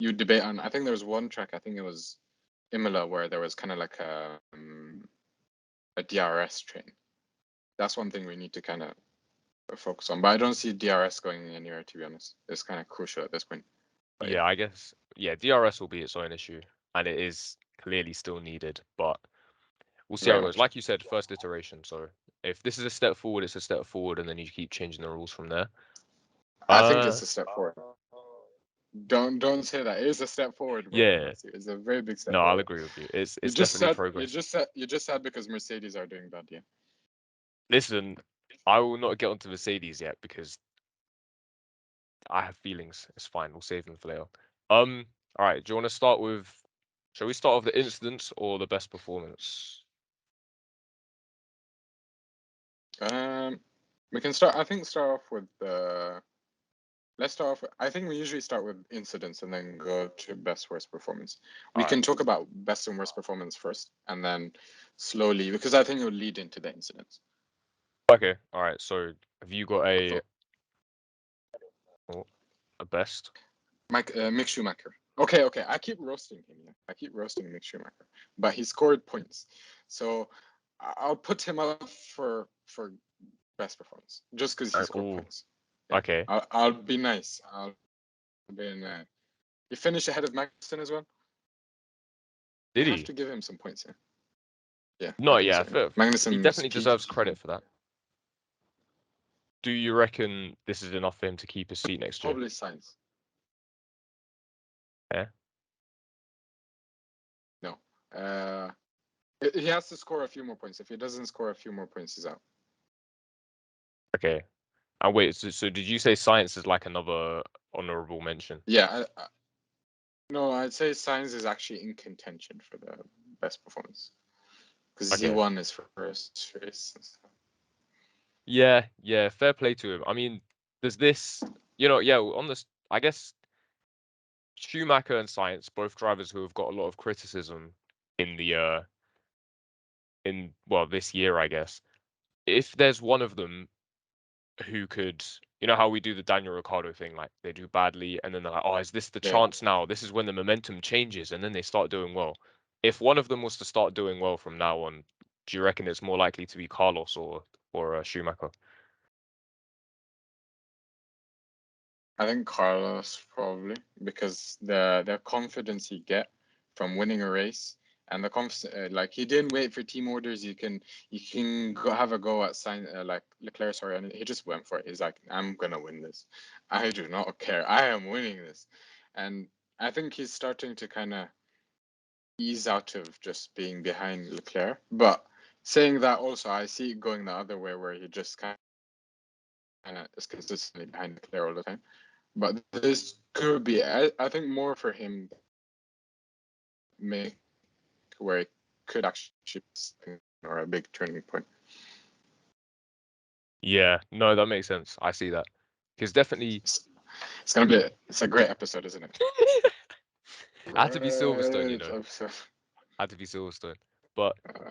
[SPEAKER 2] You debate on. I think there was one track. I think it was Imola where there was kind of like a DRS train. That's one thing we need to kind of focus on. But I don't see DRS going anywhere, to be honest. It's kind of crucial at this point. But
[SPEAKER 1] Yeah, I guess yeah, DRS will be its own issue, and it is clearly still needed, but we'll see how
[SPEAKER 2] very
[SPEAKER 1] it goes.
[SPEAKER 2] much.
[SPEAKER 1] Like you said, first iteration. So if this is a step forward, it's a step forward, and then you keep changing the rules from there.
[SPEAKER 2] I think
[SPEAKER 1] Uh,
[SPEAKER 2] it's a step forward. Don't say that. It is a step forward more than
[SPEAKER 1] yeah,
[SPEAKER 2] last year. It's a very big step
[SPEAKER 1] no, I'll
[SPEAKER 2] forward.
[SPEAKER 1] agree with you. It's
[SPEAKER 2] You
[SPEAKER 1] it's
[SPEAKER 2] just
[SPEAKER 1] definitely
[SPEAKER 2] said
[SPEAKER 1] progress.
[SPEAKER 2] you just said because Mercedes are doing bad, yeah.
[SPEAKER 1] Listen, I will not get onto Mercedes yet because I have feelings. It's fine. We'll save them for later. All right. Do you want to start with? Shall we start with the incidents or the best performance?
[SPEAKER 2] Um, we can start. I think start off with let's start off. I think we usually start with incidents and then go to best worst performance.
[SPEAKER 1] All
[SPEAKER 2] We
[SPEAKER 1] right.
[SPEAKER 2] can talk about best and worst performance first, and then slowly because I think it will lead into the incidents.
[SPEAKER 1] Okay. All right. So have you got
[SPEAKER 2] So
[SPEAKER 1] oh, a best?
[SPEAKER 2] Mick Schumacher. Okay, okay. I keep roasting him. Yeah? I keep roasting Mick Schumacher, but he scored points, so I'll put him up for best performance just because he scored
[SPEAKER 1] Oh,
[SPEAKER 2] points. Yeah,
[SPEAKER 1] okay.
[SPEAKER 2] I'll be nice. I'll be he finished ahead of Magnussen as well. You
[SPEAKER 1] Did
[SPEAKER 2] have
[SPEAKER 1] he?
[SPEAKER 2] to give him some points. Yeah, yeah, I
[SPEAKER 1] No,
[SPEAKER 2] think
[SPEAKER 1] yeah.
[SPEAKER 2] so. Yeah.
[SPEAKER 1] He
[SPEAKER 2] Magnussen's
[SPEAKER 1] definitely
[SPEAKER 2] P.
[SPEAKER 1] deserves credit for that. Do you reckon this is enough for him to keep his seat next year?
[SPEAKER 2] Probably Sainz.
[SPEAKER 1] Yeah.
[SPEAKER 2] No, uh, he has to score a few more points. If he doesn't score a few more points, he's out.
[SPEAKER 1] Okay. And wait. So did you say science is like another honorable mention?
[SPEAKER 2] Yeah, no, I'd say Sainz is actually in contention for the best performance because he
[SPEAKER 1] Okay.
[SPEAKER 2] won his first race.
[SPEAKER 1] Yeah. Yeah. Fair play to him. I mean, does this? Yeah. On this, I guess Schumacher and Science, both drivers who have got a lot of criticism in the in well this year, I guess. If there's one of them who could, how we do the Daniel Ricciardo thing, like they do badly and then they're like, oh, is this the
[SPEAKER 2] Yeah,
[SPEAKER 1] chance now? This is when the momentum changes and then they start doing well. If one of them was to start doing well from now on, do you reckon it's more likely to be Carlos or Schumacher?
[SPEAKER 2] I think Carlos probably because the confidence he get from winning a race and the like he didn't wait for team orders. You can go have a go at like Leclerc, sorry, and he just went for it. He's like, I'm gonna win this. I do not care. I am winning this, and I think he's starting to kind of ease out of just being behind Leclerc. But saying that also, I see it going the other way where he just kind of is consistently behind Leclerc all the time. But this could be, I think, more for him make where it could actually be or a big turning point.
[SPEAKER 1] Yeah, no, that makes sense. I see that. Because definitely
[SPEAKER 2] It's, it's gonna be it's a great episode, isn't it?
[SPEAKER 1] had to be Silverstone, you
[SPEAKER 2] Great
[SPEAKER 1] know.
[SPEAKER 2] episode.
[SPEAKER 1] Had to be Silverstone. But
[SPEAKER 2] Uh,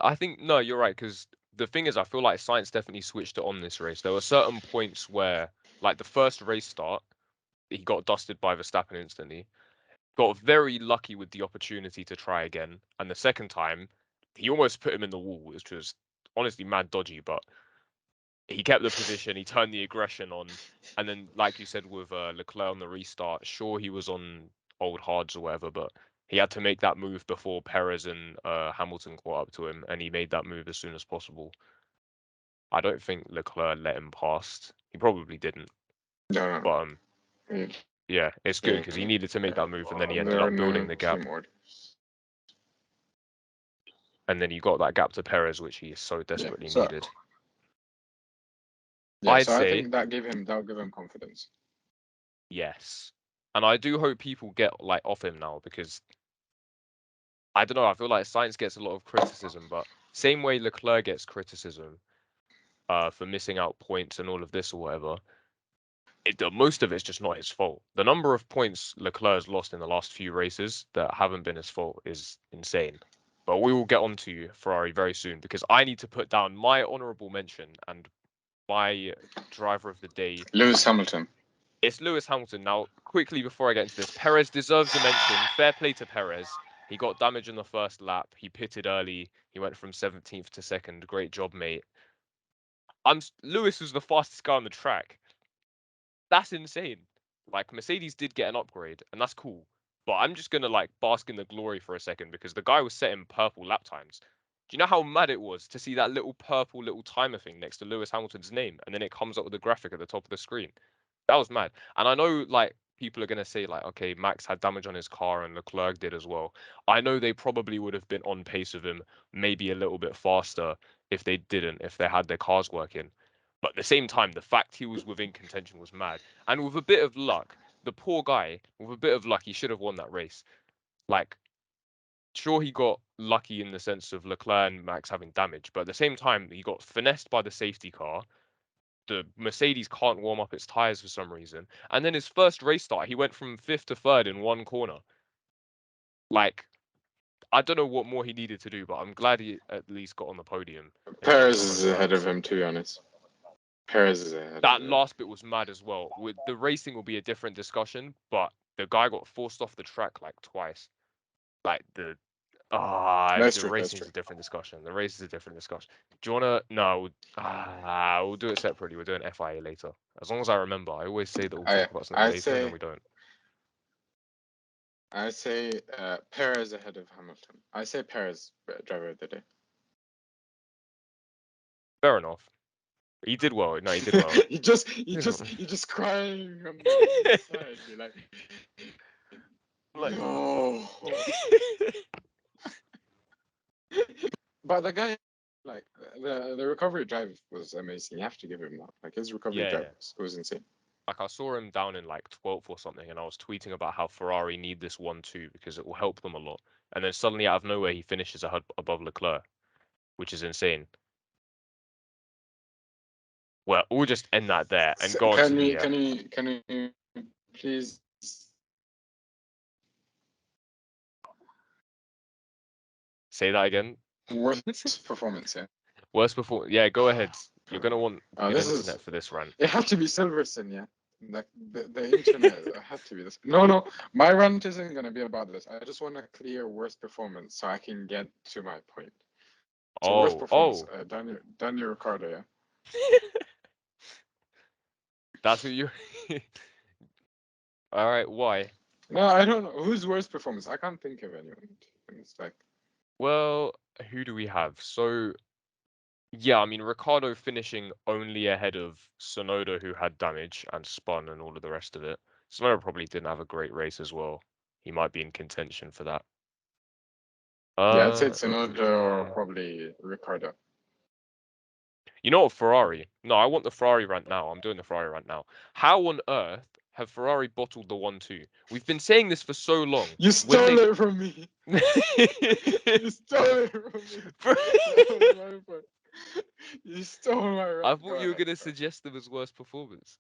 [SPEAKER 1] I think no, you're right, because the thing is I feel like science definitely switched it on this race. There were certain points where like the first race start, he got dusted by Verstappen instantly. Got very lucky with the opportunity to try again. And the second time, he almost put him in the wall, which was honestly mad dodgy, but he kept the position, he turned the aggression on, and then, like you said, with Leclerc on the restart, sure he was on old hards or whatever, but he had to make that move before Perez and Hamilton caught up to him, and he made that move as soon as possible. I don't think Leclerc let him past. He probably didn't,
[SPEAKER 2] no,
[SPEAKER 1] but
[SPEAKER 2] no.
[SPEAKER 1] yeah, it's good because he needed to make that move, and then he ended
[SPEAKER 2] There are
[SPEAKER 1] up building
[SPEAKER 2] no
[SPEAKER 1] the gap,
[SPEAKER 2] team orders.
[SPEAKER 1] and then he got that gap to Perez, which he so
[SPEAKER 2] Yeah.
[SPEAKER 1] desperately
[SPEAKER 2] So
[SPEAKER 1] needed.
[SPEAKER 2] yeah,
[SPEAKER 1] I'd
[SPEAKER 2] so I
[SPEAKER 1] say
[SPEAKER 2] think that'll give him confidence.
[SPEAKER 1] yes, and I do hope people get like off him now because I don't know. I feel like science gets a lot of criticism, but same way Leclerc gets criticism for missing out points and all of this or whatever. Most of it's just not his fault. The number of points Leclerc's lost in the last few races that haven't been his fault is insane. But we will get on to Ferrari very soon because I need to put down my honourable mention and my driver of the day.
[SPEAKER 2] Lewis Hamilton.
[SPEAKER 1] It's Lewis Hamilton. Now, quickly before I get into this, Perez deserves a mention. Fair play to Perez. He got damage in the first lap. He pitted early. He went from 17th to second. Great job, mate. Lewis was the fastest guy on the track. That's insane. Like Mercedes did get an upgrade, and that's cool. But I'm just gonna like bask in the glory for a second because the guy was setting purple lap times. Do you know how mad it was to see that little purple little timer thing next to Lewis Hamilton's name, and then it comes up with a graphic at the top of the screen? That was mad. And I know like people are gonna say like, okay, Max had damage on his car and Leclerc did as well. I know they probably would have been on pace with him, maybe a little bit faster if they didn't, if they had their cars working. But at the same time, the fact he was within contention was mad. And with a bit of luck, the poor guy, with a bit of luck, he should have won that race. Like, sure, he got lucky in the sense of Leclerc and Max having damage, but at the same time, he got finessed by the safety car. The Mercedes can't warm up its tyres for some reason. And then his first race start, he went from fifth to third in one corner. Like, I don't know what more he needed to do, but I'm glad he at least got on the podium in the
[SPEAKER 2] Perez
[SPEAKER 1] next couple
[SPEAKER 2] is
[SPEAKER 1] of
[SPEAKER 2] ahead of
[SPEAKER 1] rounds.
[SPEAKER 2] him, to be honest. Perez is ahead of
[SPEAKER 1] That
[SPEAKER 2] him.
[SPEAKER 1] last bit was mad as well. With the racing will be a different discussion, but the guy got forced off the track like twice. Like
[SPEAKER 2] That's
[SPEAKER 1] the
[SPEAKER 2] true. That's
[SPEAKER 1] racing is
[SPEAKER 2] true.
[SPEAKER 1] a different discussion. The race is a different discussion. Do you wanna? No, we'll do it separately. We're doing FIA later. As long as I remember, I always say that we'll
[SPEAKER 2] I
[SPEAKER 1] talk about something
[SPEAKER 2] I
[SPEAKER 1] later, and then
[SPEAKER 2] say
[SPEAKER 1] we don't.
[SPEAKER 2] I say Perez ahead of Hamilton. I say Perez driver of the day.
[SPEAKER 1] Fair enough. He did well. No, he did well.
[SPEAKER 2] you just crying on the side. You're like,
[SPEAKER 1] Like,
[SPEAKER 2] no. But the guy, like the recovery drive was amazing. You have to give him that. Like his recovery
[SPEAKER 1] yeah,
[SPEAKER 2] drive
[SPEAKER 1] yeah.
[SPEAKER 2] was insane.
[SPEAKER 1] Like I saw him down in like 12th or something, and I was tweeting about how Ferrari need this one too because it will help them a lot. And then suddenly, out of nowhere, he finishes above Leclerc, which is insane. Well, we'll just end that there and
[SPEAKER 2] So
[SPEAKER 1] go on to
[SPEAKER 2] can
[SPEAKER 1] the
[SPEAKER 2] we can we please
[SPEAKER 1] say that again.
[SPEAKER 2] worst performance? Yeah.
[SPEAKER 1] Worst before, yeah, go ahead. You're gonna want good
[SPEAKER 2] This is
[SPEAKER 1] internet for this rant.
[SPEAKER 2] it had to be Silverstone, yeah. Like the internet had to be this. No, my rant isn't gonna be about this. I just want a clear worst performance so I can get to my point. So worst
[SPEAKER 1] Oh,
[SPEAKER 2] performance,
[SPEAKER 1] oh,
[SPEAKER 2] Daniel Ricciardo, yeah.
[SPEAKER 1] that's what you. All right, why?
[SPEAKER 2] No, I don't know who's worst performance. I can't think of anyone. It's like
[SPEAKER 1] Well, who do we have? So yeah, I mean Ricardo finishing only ahead of Sonoda, who had damage and spun and all of the rest of it. Sonoda probably didn't have a great race as well. He might be in contention for that.
[SPEAKER 2] yeah, I'd say it's
[SPEAKER 1] Mm,
[SPEAKER 2] another
[SPEAKER 1] mm,
[SPEAKER 2] or
[SPEAKER 1] mm.
[SPEAKER 2] probably Ricardo.
[SPEAKER 1] You know what, Ferrari? No, I want the Ferrari rant now. I'm doing the Ferrari rant now. How on earth have Ferrari bottled the 1-2? We've been saying this for so long.
[SPEAKER 2] You
[SPEAKER 1] When
[SPEAKER 2] stole
[SPEAKER 1] they
[SPEAKER 2] it from me. You stole it from me. That was my point. You stole my
[SPEAKER 1] I
[SPEAKER 2] rant.
[SPEAKER 1] thought
[SPEAKER 2] Go
[SPEAKER 1] you were
[SPEAKER 2] ahead,
[SPEAKER 1] gonna
[SPEAKER 2] bro.
[SPEAKER 1] suggest them as worst performance.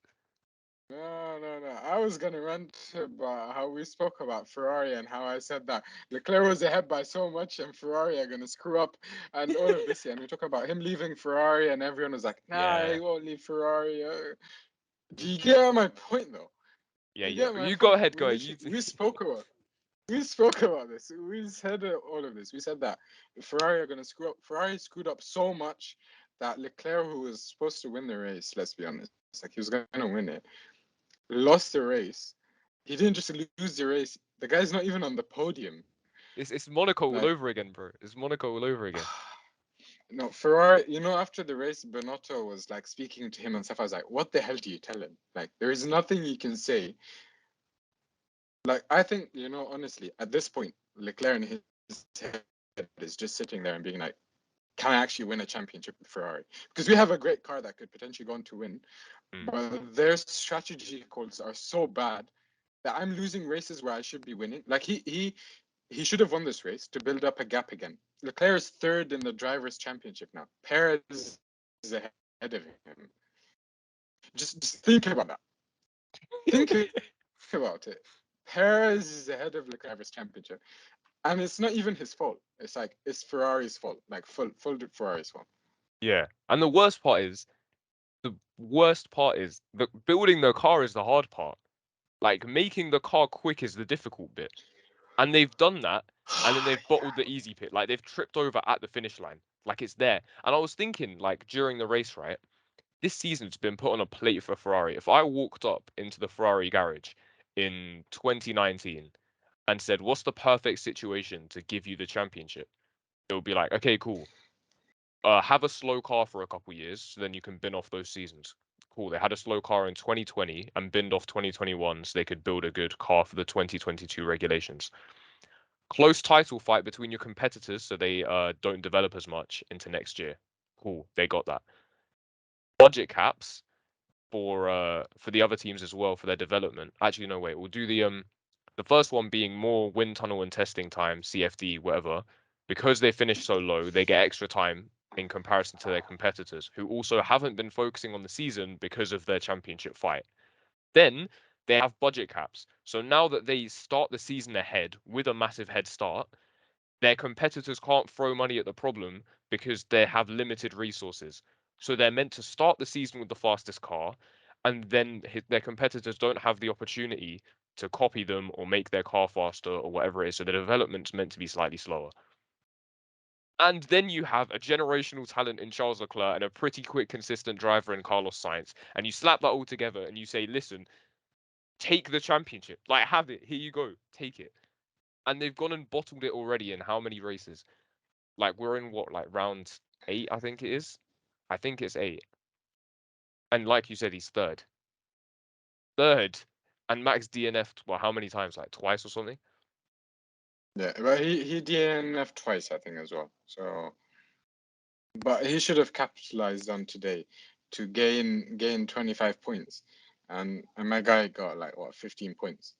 [SPEAKER 2] No, no, no. I was gonna rant about how we spoke about Ferrari and how I said that Leclerc was ahead by so much and Ferrari are gonna screw up and all of this. Yeah, and we talk about him leaving Ferrari and everyone was like, nah,
[SPEAKER 1] Yeah,
[SPEAKER 2] he won't leave Ferrari. Do you get my point though?
[SPEAKER 1] yeah,
[SPEAKER 2] You
[SPEAKER 1] yeah.
[SPEAKER 2] get my
[SPEAKER 1] You go
[SPEAKER 2] point.
[SPEAKER 1] ahead,
[SPEAKER 2] We
[SPEAKER 1] go. You.
[SPEAKER 2] literally we spoke about this. We said all of this. We said that Ferrari are gonna screw up. Ferrari screwed up so much that Leclerc, who was supposed to win the race, let's be honest, like he was gonna win it, lost the race. He didn't just lose the race. The guy's not even on the podium.
[SPEAKER 1] It's Monaco all
[SPEAKER 2] Like,
[SPEAKER 1] over again, bro. It's Monaco all over again.
[SPEAKER 2] no, Ferrari, after the race, Benotto was like speaking to him and stuff. I was like, what the hell do you tell him? Like, there is nothing you can say. Like, I think, honestly, at this point, Leclerc in his head is just sitting there and being like, can I actually win a championship with Ferrari? Because we have a great car that could potentially go on to win,
[SPEAKER 1] Mm.
[SPEAKER 2] but their strategy calls are so bad that I'm losing races where I should be winning. Like he should have won this race to build up a gap again. Leclerc is third in the drivers' championship now. Perez is ahead of him. Just think about that. Think about it. Perez is ahead of Leclerc's championship, and it's not even his fault. It's like it's Ferrari's fault, like full Ferrari's fault.
[SPEAKER 1] Yeah, and the worst part is that building the car is the hard part. Like making the car quick is the difficult bit. And they've done that, and then they've bottled the easy pit. Like they've tripped over at the finish line. Like it's there. And I was thinking, like during the race, right? This season's been put on a plate for Ferrari. If I walked up into the Ferrari garage in 2019 and said, "What's the perfect situation to give you the championship?" It would be like, "Okay, cool. Have a slow car for a couple years, so then you can bin off those seasons." Cool. They had a slow car in 2020 and binned off 2021 so they could build a good car for the 2022 regulations. Close title fight between your competitors so they don't develop as much into next year. Cool, they got that. Budget caps for the other teams as well for their development. Actually, no, wait, we'll do the first one being more wind tunnel and testing time, CFD, whatever. Because they finished so low, they get extra time in comparison to their competitors, who also haven't been focusing on the season because of their championship fight. Then they have budget caps. So now that they start the season ahead with a massive head start, their competitors can't throw money at the problem because they have limited resources. So they're meant to start the season with the fastest car, and then their competitors don't have the opportunity to copy them or make their car faster or whatever it is. So the development's meant to be slightly slower. And then you have a generational talent in Charles Leclerc and a pretty quick, consistent driver in Carlos Sainz. And you slap that all together and you say, listen, take the championship. Like, have it. Here you go. Take it. And they've gone and bottled it already in how many races? Like we're in what, like round 8, I think it is. I think it's 8. And like you said, he's third. Third. And Max DNF'd, well, how many times? Like twice or something?
[SPEAKER 2] Yeah, but he DNF twice, I think, as well. So, but he should have capitalized on today to gain 25 points, and my guy got like what 15 points.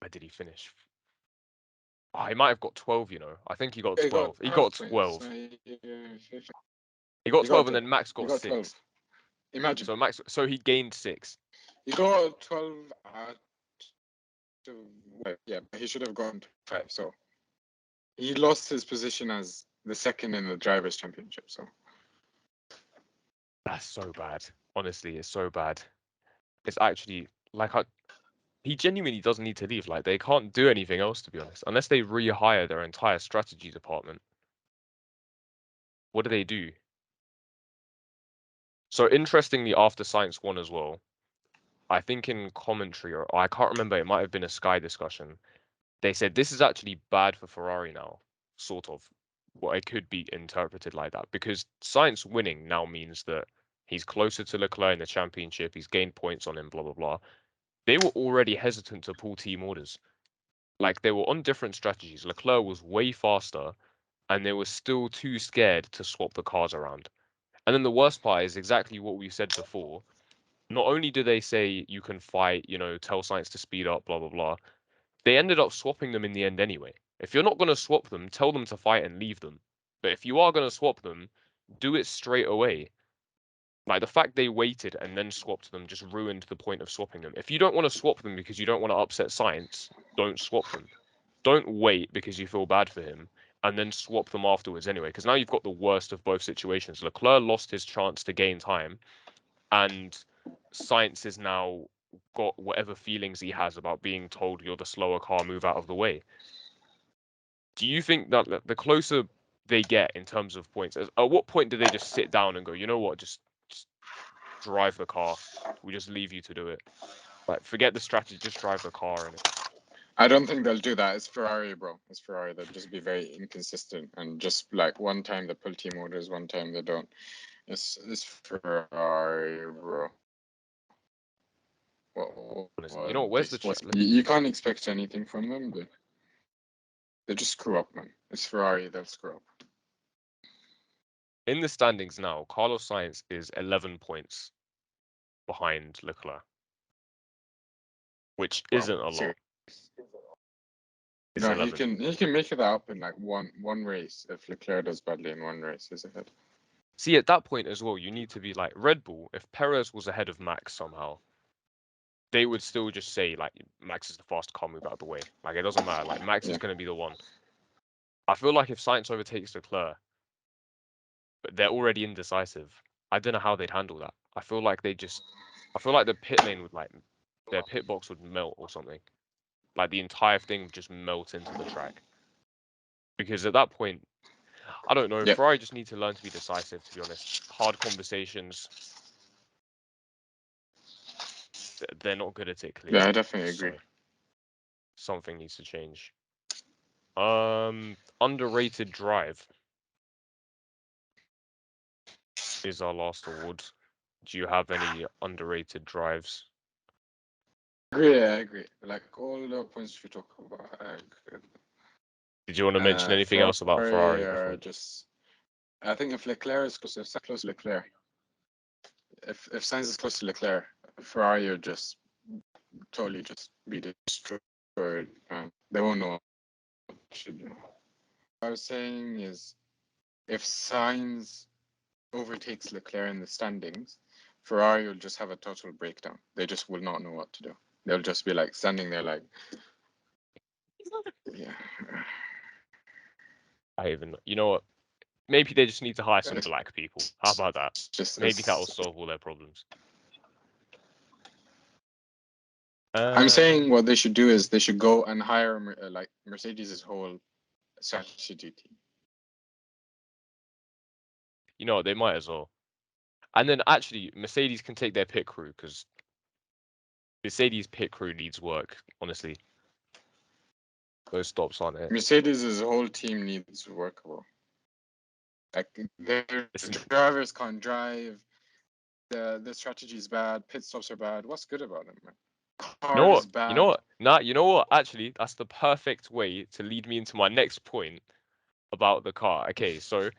[SPEAKER 1] Where did he finish? Oh, he might have got 12, you know. I think he got
[SPEAKER 2] He got
[SPEAKER 1] 12. He
[SPEAKER 2] 12
[SPEAKER 1] got
[SPEAKER 2] points.
[SPEAKER 1] 12.
[SPEAKER 2] He
[SPEAKER 1] He got 12
[SPEAKER 2] got
[SPEAKER 1] and then Max
[SPEAKER 2] he
[SPEAKER 1] got
[SPEAKER 2] got 12.
[SPEAKER 1] 6.
[SPEAKER 2] Imagine
[SPEAKER 1] So he gained 6.
[SPEAKER 2] he got 12 out of yeah, but he should have gotten 5. So he lost his position as the second in the drivers' championship. So
[SPEAKER 1] That's so bad. Honestly, it's so bad. It's actually like he genuinely doesn't need to leave. Like they can't do anything else to be honest, unless they rehire their entire strategy department. What do they do? So interestingly, after Science won as well, I think in commentary or I can't remember, it might have been a Sky discussion. They said this is actually bad for Ferrari now, sort of. Well, it could be interpreted like that because Science winning now means that he's closer to Leclerc in the championship. He's gained points on him, blah blah blah. They were already hesitant to pull team orders. Like they were on different strategies. Leclerc was way faster, and they were still too scared to swap the cars around. And then the worst part is exactly what we said before. Not only do they say you can fight, tell science to speed up, blah blah blah, they ended up swapping them in the end anyway. If you're not going to swap them, tell them to fight and leave them. But if you are going to swap them, do it straight away. Like the fact they waited and then swapped them just ruined the point of swapping them. If you don't want to swap them because you don't want to upset science, don't swap them. Don't wait because you feel bad for him and then swap them afterwards anyway. Because now you've got the worst of both situations. Leclerc lost his chance to gain time, and science has now got whatever feelings he has about being told you're the slower car, move out of the way. Do you think that the closer they get in terms of points, at what point do they just sit down and go, you know what, just drive the car. We just leave you to do it. Like, forget the strategy, just drive the car in it.
[SPEAKER 2] I don't think they'll do that. It's Ferrari, bro. It's Ferrari. They'll just be very inconsistent and just like one time they pull team orders, one time they don't. It's Ferrari, bro.
[SPEAKER 1] Honestly, you know what? Where's the
[SPEAKER 2] You can't expect anything from them. They just screw up, man. It's Ferrari. They'll screw up.
[SPEAKER 1] in the standings now? Carlos Sainz is 11 points behind Leclerc, which isn't a lot. It's
[SPEAKER 2] No,
[SPEAKER 1] 11.
[SPEAKER 2] he can make it up in like one race if Leclerc does badly in one race. He's ahead.
[SPEAKER 1] See, at that point as well, you need to be like Red Bull. If Perez was ahead of Max somehow, they would still just say like Max is the fast car, move out of the way. Like it doesn't matter. Like Max is going to be the one. I feel like if Sainz overtakes Leclerc, but they're already indecisive, I don't know how they'd handle that. I feel like the pit lane would like their pit box would melt or something. Like the entire thing would just melt into the track. Because at that point, I don't know.
[SPEAKER 2] Yep.
[SPEAKER 1] Ferrari just need to learn to be decisive. To be honest, hard conversations. They're not good at it. Clearly,
[SPEAKER 2] Yeah, I definitely agree.
[SPEAKER 1] So something needs to change. Underrated drive is our last award. Do you have any underrated drives?
[SPEAKER 2] I agree. Like all the points we talk about, I agree.
[SPEAKER 1] Did you want to mention anything else about Ferrari before?
[SPEAKER 2] I think if Leclerc is close to Leclerc, if Sainz is close to Leclerc, Ferrari are just totally just be destroyed. They won't know what to do. What I was saying is, if Sainz overtakes Leclerc in the standings, Ferrari will just have a total breakdown. They just will not know what to do. They'll just be like standing there like, yeah.
[SPEAKER 1] You know what? Maybe they just need to hire some black people. How about that? Maybe that will solve all their problems.
[SPEAKER 2] I'm saying what they should do is they should go and hire like Mercedes' whole strategy team.
[SPEAKER 1] You know what? They might as well. And then actually, Mercedes can take their pit crew because Mercedes pit crew needs work. Honestly, those stops aren't it.
[SPEAKER 2] Mercedes' whole team needs work, bro. Like their drivers can't drive. The strategy is bad. Pit stops are bad. What's good about them, man? Car is bad.
[SPEAKER 1] You know what? Nah, you know what? Actually, that's the perfect way to lead me into my next point about the car. Okay, so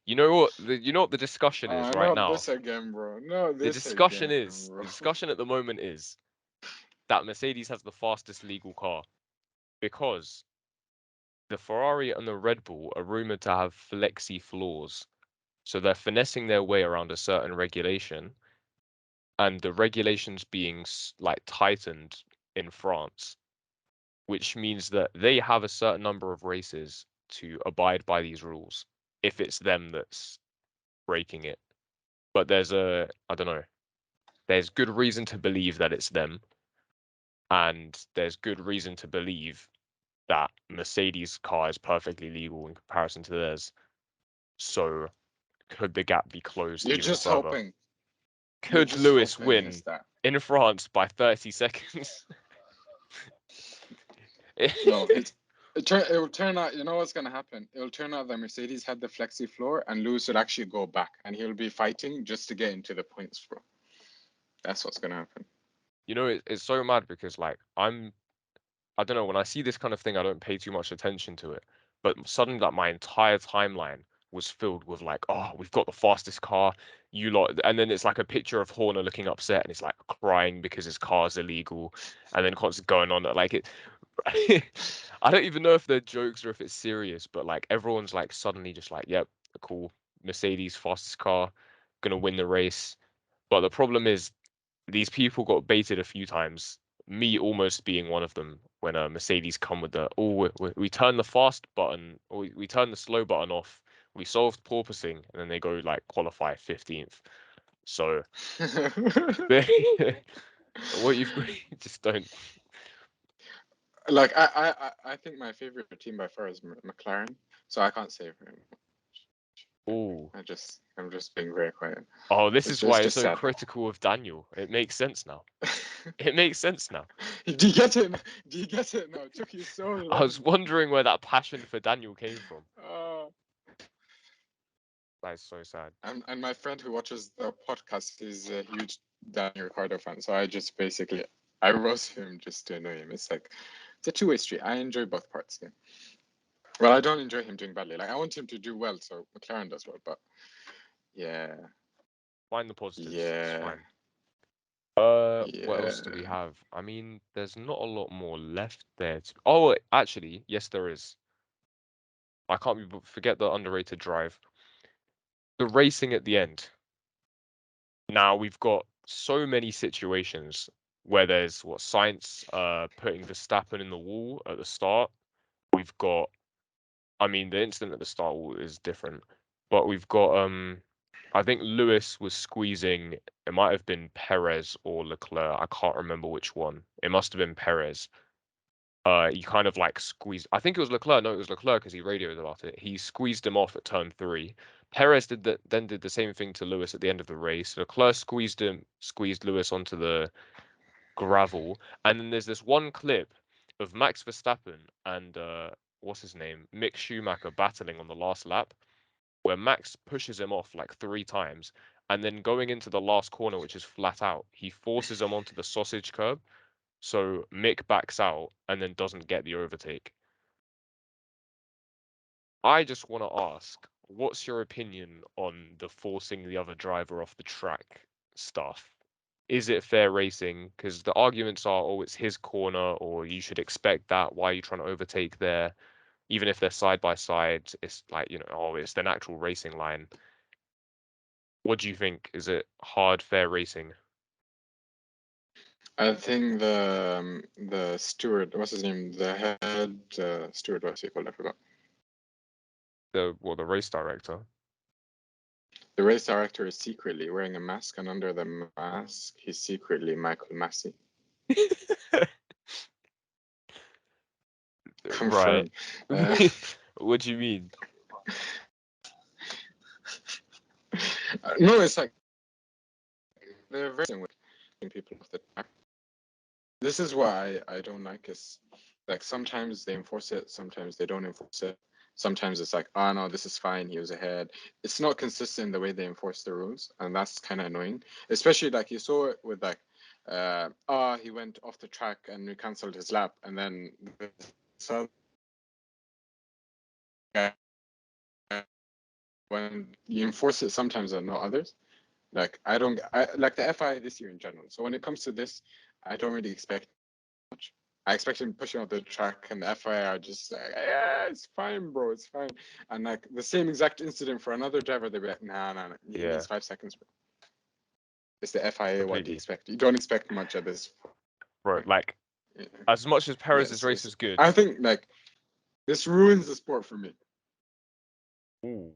[SPEAKER 1] you know what the discussion is right now.
[SPEAKER 2] This again, bro. No,
[SPEAKER 1] The discussion at the moment is that Mercedes has the fastest legal car because the Ferrari and the Red Bull are rumored to have flexi floors. So they're finessing their way around a certain regulation, and the regulations being like tightened in France, which means that they have a certain number of races to abide by these rules if it's them that's breaking it. But I don't know, there's good reason to believe that it's them, and there's good reason to believe that Mercedes car is perfectly legal in comparison to theirs. So could the gap be closed
[SPEAKER 2] You're
[SPEAKER 1] even
[SPEAKER 2] just
[SPEAKER 1] further?
[SPEAKER 2] hoping.
[SPEAKER 1] Could Lewis win in France by 30 seconds?
[SPEAKER 2] No, it will turn out. You know what's gonna happen? It will turn out that Mercedes had the flexi floor, and Lewis would actually go back, and he'll be fighting just to get into the points, bro. That's what's gonna happen.
[SPEAKER 1] You know, it's so mad because like I don't know, when I see this kind of thing, I don't pay too much attention to it. But suddenly, like my entire timeline was filled with like, oh, we've got the fastest car, you lot, and then it's like a picture of Horner looking upset and he's like crying because his car's illegal, and then constantly going on like it. I don't even know if they're jokes or if it's serious, but like everyone's like suddenly just like, yep, cool, Mercedes fastest car, gonna win the race. But the problem is these people got baited a few times. Me almost being one of them when Mercedes come with the we turn the fast button or we turn the slow button off. We solved porpoising and then they go like qualify 15th. So they what you've just don't.
[SPEAKER 2] Like I think my favorite team by far is McLaren, so I can't say very much.
[SPEAKER 1] Oh,
[SPEAKER 2] I'm just being very quiet.
[SPEAKER 1] oh, this is
[SPEAKER 2] It's
[SPEAKER 1] why you're
[SPEAKER 2] just
[SPEAKER 1] so
[SPEAKER 2] sad.
[SPEAKER 1] critical of Daniel. It makes sense now. It makes sense now.
[SPEAKER 2] Do you get it? Do you get it now? It took you so
[SPEAKER 1] I
[SPEAKER 2] long.
[SPEAKER 1] was wondering where that passion for Daniel came from.
[SPEAKER 2] Uh,
[SPEAKER 1] That is so sad.
[SPEAKER 2] and my friend who watches the podcast is a huge Daniel Ricciardo fan, so I just basically I roast him just to annoy him. It's like it's a two-way street. I enjoy both parts. Yeah. Well, I don't enjoy him doing badly. Like I want him to do well, so McLaren does well. But yeah,
[SPEAKER 1] Find the positives. It's
[SPEAKER 2] yeah,
[SPEAKER 1] fine. What
[SPEAKER 2] yeah.
[SPEAKER 1] else do we have? I mean, there's not a lot more left there. Oh, actually, yes, there is. I can't forget the underrated drive. The racing at the end. Now we've got so many situations where there's what science putting Verstappen in the wall at the start. We've got, I mean, the incident at the start is different, but we've got I think Lewis was squeezing. It might have been Perez or Leclerc. I can't remember which one. It must have been Perez. He kind of like squeezed. I think it was Leclerc. No, it was Leclerc because he radioed about it. He squeezed him off at turn 3. Perez then did the same thing to Lewis at the end of the race. Leclerc squeezed Lewis onto the gravel, and then there's this one clip of Max Verstappen and what's his name, Mick Schumacher battling on the last lap, where Max pushes him off like 3 times, and then going into the last corner, which is flat out, he forces him onto the sausage curb. So Mick backs out and then doesn't get the overtake. I just want to ask, what's your opinion on the forcing the other driver off the track stuff? Is it fair racing? Because the arguments are, oh, it's his corner, or you should expect that. Why are you trying to overtake there? Even if they're side by side, it's like, oh, it's the natural racing line. What do you think? Is it hard, fair racing?
[SPEAKER 2] I think the steward, what's his name? The head steward, what's he called? I forgot.
[SPEAKER 1] The race director.
[SPEAKER 2] The race director is secretly wearing a mask, and under the mask, he's secretly Michael Massey.
[SPEAKER 1] Right.
[SPEAKER 2] Confirmed.
[SPEAKER 1] What do you mean?
[SPEAKER 2] No, it's like they're very with people off the track. This is why I don't like is like sometimes they enforce it, sometimes they don't enforce it. Sometimes it's like, oh no, this is fine, he was ahead. It's not consistent in the way they enforce the rules, and that's kind of annoying. Especially like you saw it with like, he went off the track and we cancelled his lap, and then so when you enforce it, sometimes and not others. Like I like the FI this year in general. So when it comes to this, I don't really expect much. I expect him pushing off the track, and the FI are just like, yeah, it's fine, bro, it's fine. And like the same exact incident for another driver, they'd be like, nah, it
[SPEAKER 1] Yeah,
[SPEAKER 2] needs 5 seconds, bro. It's the FIA. What do you
[SPEAKER 1] completely.
[SPEAKER 2] expect? You don't expect much at this
[SPEAKER 1] Bro,
[SPEAKER 2] point.
[SPEAKER 1] like, as much as Perez's
[SPEAKER 2] Yes,
[SPEAKER 1] race was good.
[SPEAKER 2] I think like this ruins the sport for me.
[SPEAKER 1] Ooh,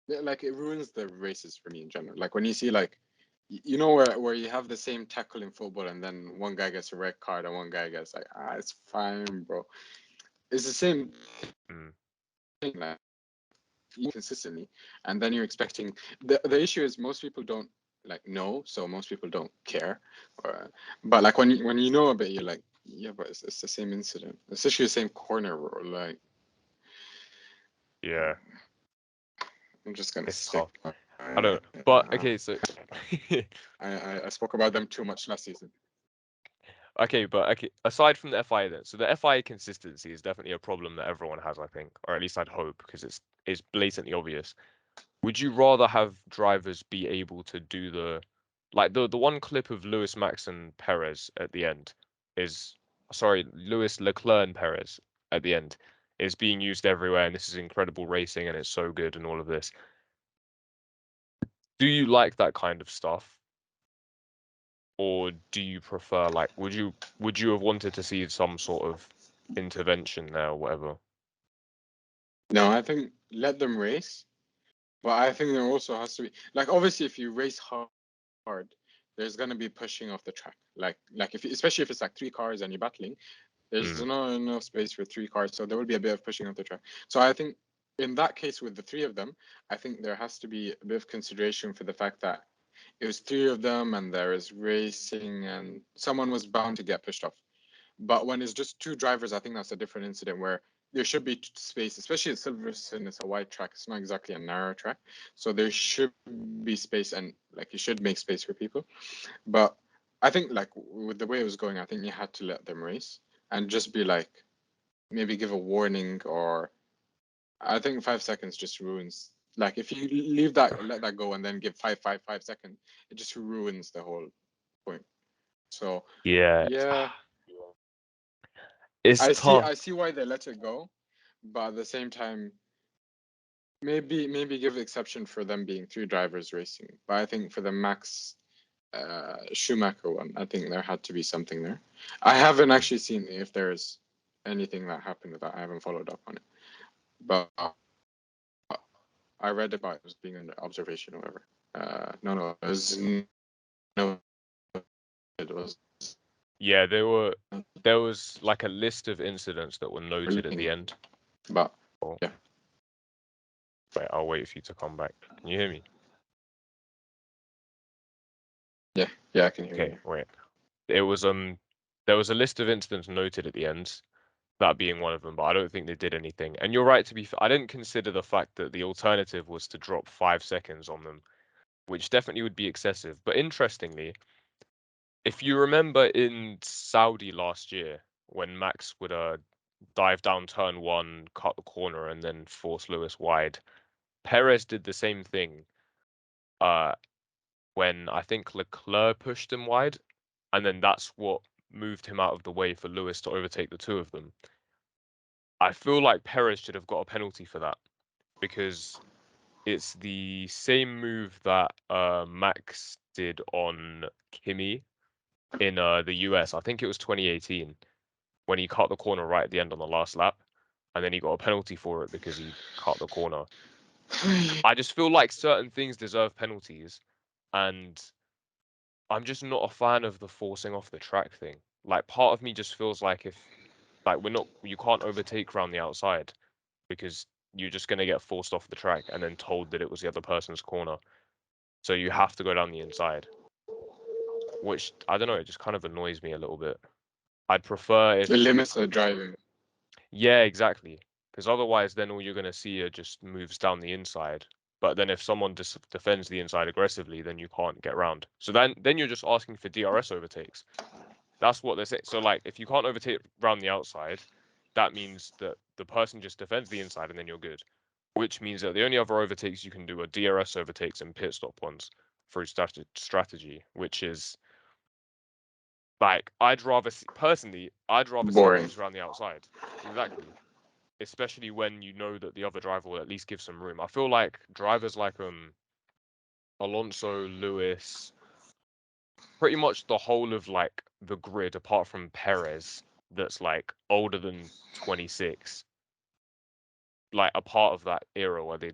[SPEAKER 2] Yeah, like it ruins the races for me in general. Like when you see like you know where you have the same tackle in football, and then one guy gets a red card and one guy gets like, it's fine, bro. It's the same
[SPEAKER 1] mm,
[SPEAKER 2] thing, like consistently, and then you're expecting the issue is most people don't like know, so most people don't care. Or, but like when you know a bit, you're like, yeah, but it's the same incident. It's actually the same corner, or like
[SPEAKER 1] yeah,
[SPEAKER 2] I'm just gonna
[SPEAKER 1] it's
[SPEAKER 2] stick.
[SPEAKER 1] tough. I don't know. But okay, so
[SPEAKER 2] I spoke about them too much last season.
[SPEAKER 1] okay, aside from the FIA then, so the FIA consistency is definitely a problem that everyone has, I think, or at least I'd hope, because it's blatantly obvious. Would you rather have drivers be able to do the one clip of Lewis, Max, and Perez at the end is sorry, Lewis, Leclerc, and Perez at the end. it's being used everywhere, and this is incredible racing, and it's so good, and all of this. Do you like that kind of stuff, or do you prefer like would you have wanted to see some sort of intervention there or whatever?
[SPEAKER 2] No, I think let them race, but I think there also has to be like obviously if you race hard, there's gonna be pushing off the track. Like if especially if it's like three cars and you're battling, there's
[SPEAKER 1] Mm.
[SPEAKER 2] not enough space for three cars, so there will be a bit of pushing off the track. So I think in that case with the three of them, I think there has to be a bit of consideration for the fact that it was three of them and there is racing and someone was bound to get pushed off. But when it's just two drivers, I think that's a different incident where there should be space, especially at Silverstone. It's a wide track. It's not exactly a narrow track, so there should be space, and like you should make space for people. But I think like with the way it was going, I think you had to let them race and just be like maybe give a warning, or I think 5 seconds just ruins. Like if you leave that, let that go, and then give 5 seconds, it just ruins the whole point. So
[SPEAKER 1] Yeah,
[SPEAKER 2] yeah,
[SPEAKER 1] it's tough.
[SPEAKER 2] I see why they let it go, but at the same time, maybe give exception for them being three drivers racing. But I think for the Max Schumacher one, I think there had to be something there. I haven't actually seen if there's anything that happened with that. I haven't followed up on it, but I read about it was being under observation or whatever. No, no, it was
[SPEAKER 1] Yeah, there was like a list of incidents that were noted at the
[SPEAKER 2] looking,
[SPEAKER 1] end.
[SPEAKER 2] but
[SPEAKER 1] Oh,
[SPEAKER 2] yeah,
[SPEAKER 1] wait, I'll wait for you to come back. Can you hear me?
[SPEAKER 2] yeah, I can hear
[SPEAKER 1] Okay,
[SPEAKER 2] you.
[SPEAKER 1] wait. It was there was a list of incidents noted at the end, that being one of them, but I don't think they did anything. And you're right to be I didn't consider the fact that the alternative was to drop 5 seconds on them, which definitely would be excessive. But interestingly, if you remember in Saudi last year when Max would dive down turn one, cut the corner, and then force Lewis wide, Perez did the same thing uh when I think Leclerc pushed him wide, and then that's what moved him out of the way for Lewis to overtake the two of them. I feel like Perez should have got a penalty for that because it's the same move that Max did on Kimi in the US. I think it was 2018 when he cut the corner right at the end on the last lap, and then he got a penalty for it because he cut the corner. I just feel like certain things deserve penalties, and I'm just not a fan of the forcing off the track thing. Like part of me just feels like if like you can't overtake around the outside because you're just gonna get forced off the track and then told that it was the other person's corner. So you have to go down the inside, which I don't know, it just kind of annoys me a little bit. I'd prefer
[SPEAKER 2] It
[SPEAKER 1] if
[SPEAKER 2] limits the driving.
[SPEAKER 1] yeah, exactly. Because otherwise, then all you're going to see are just moves down the inside. But then if someone defends the inside aggressively, then you can't get round. So then you're just asking for DRS overtakes. That's what they're saying. So like, if you can't overtake round the outside, that means that the person just defends the inside, and then you're good. Which means that the only other overtakes you can do are DRS overtakes and pit stop ones through strategy, which is like personally, I'd rather see
[SPEAKER 2] Boring.
[SPEAKER 1] those around the outside. Exactly, especially when you know that the other driver will at least give some room. I feel like drivers like Alonso, Lewis, pretty much the whole of like the grid apart from Perez that's like older than 26, like a part of that era where they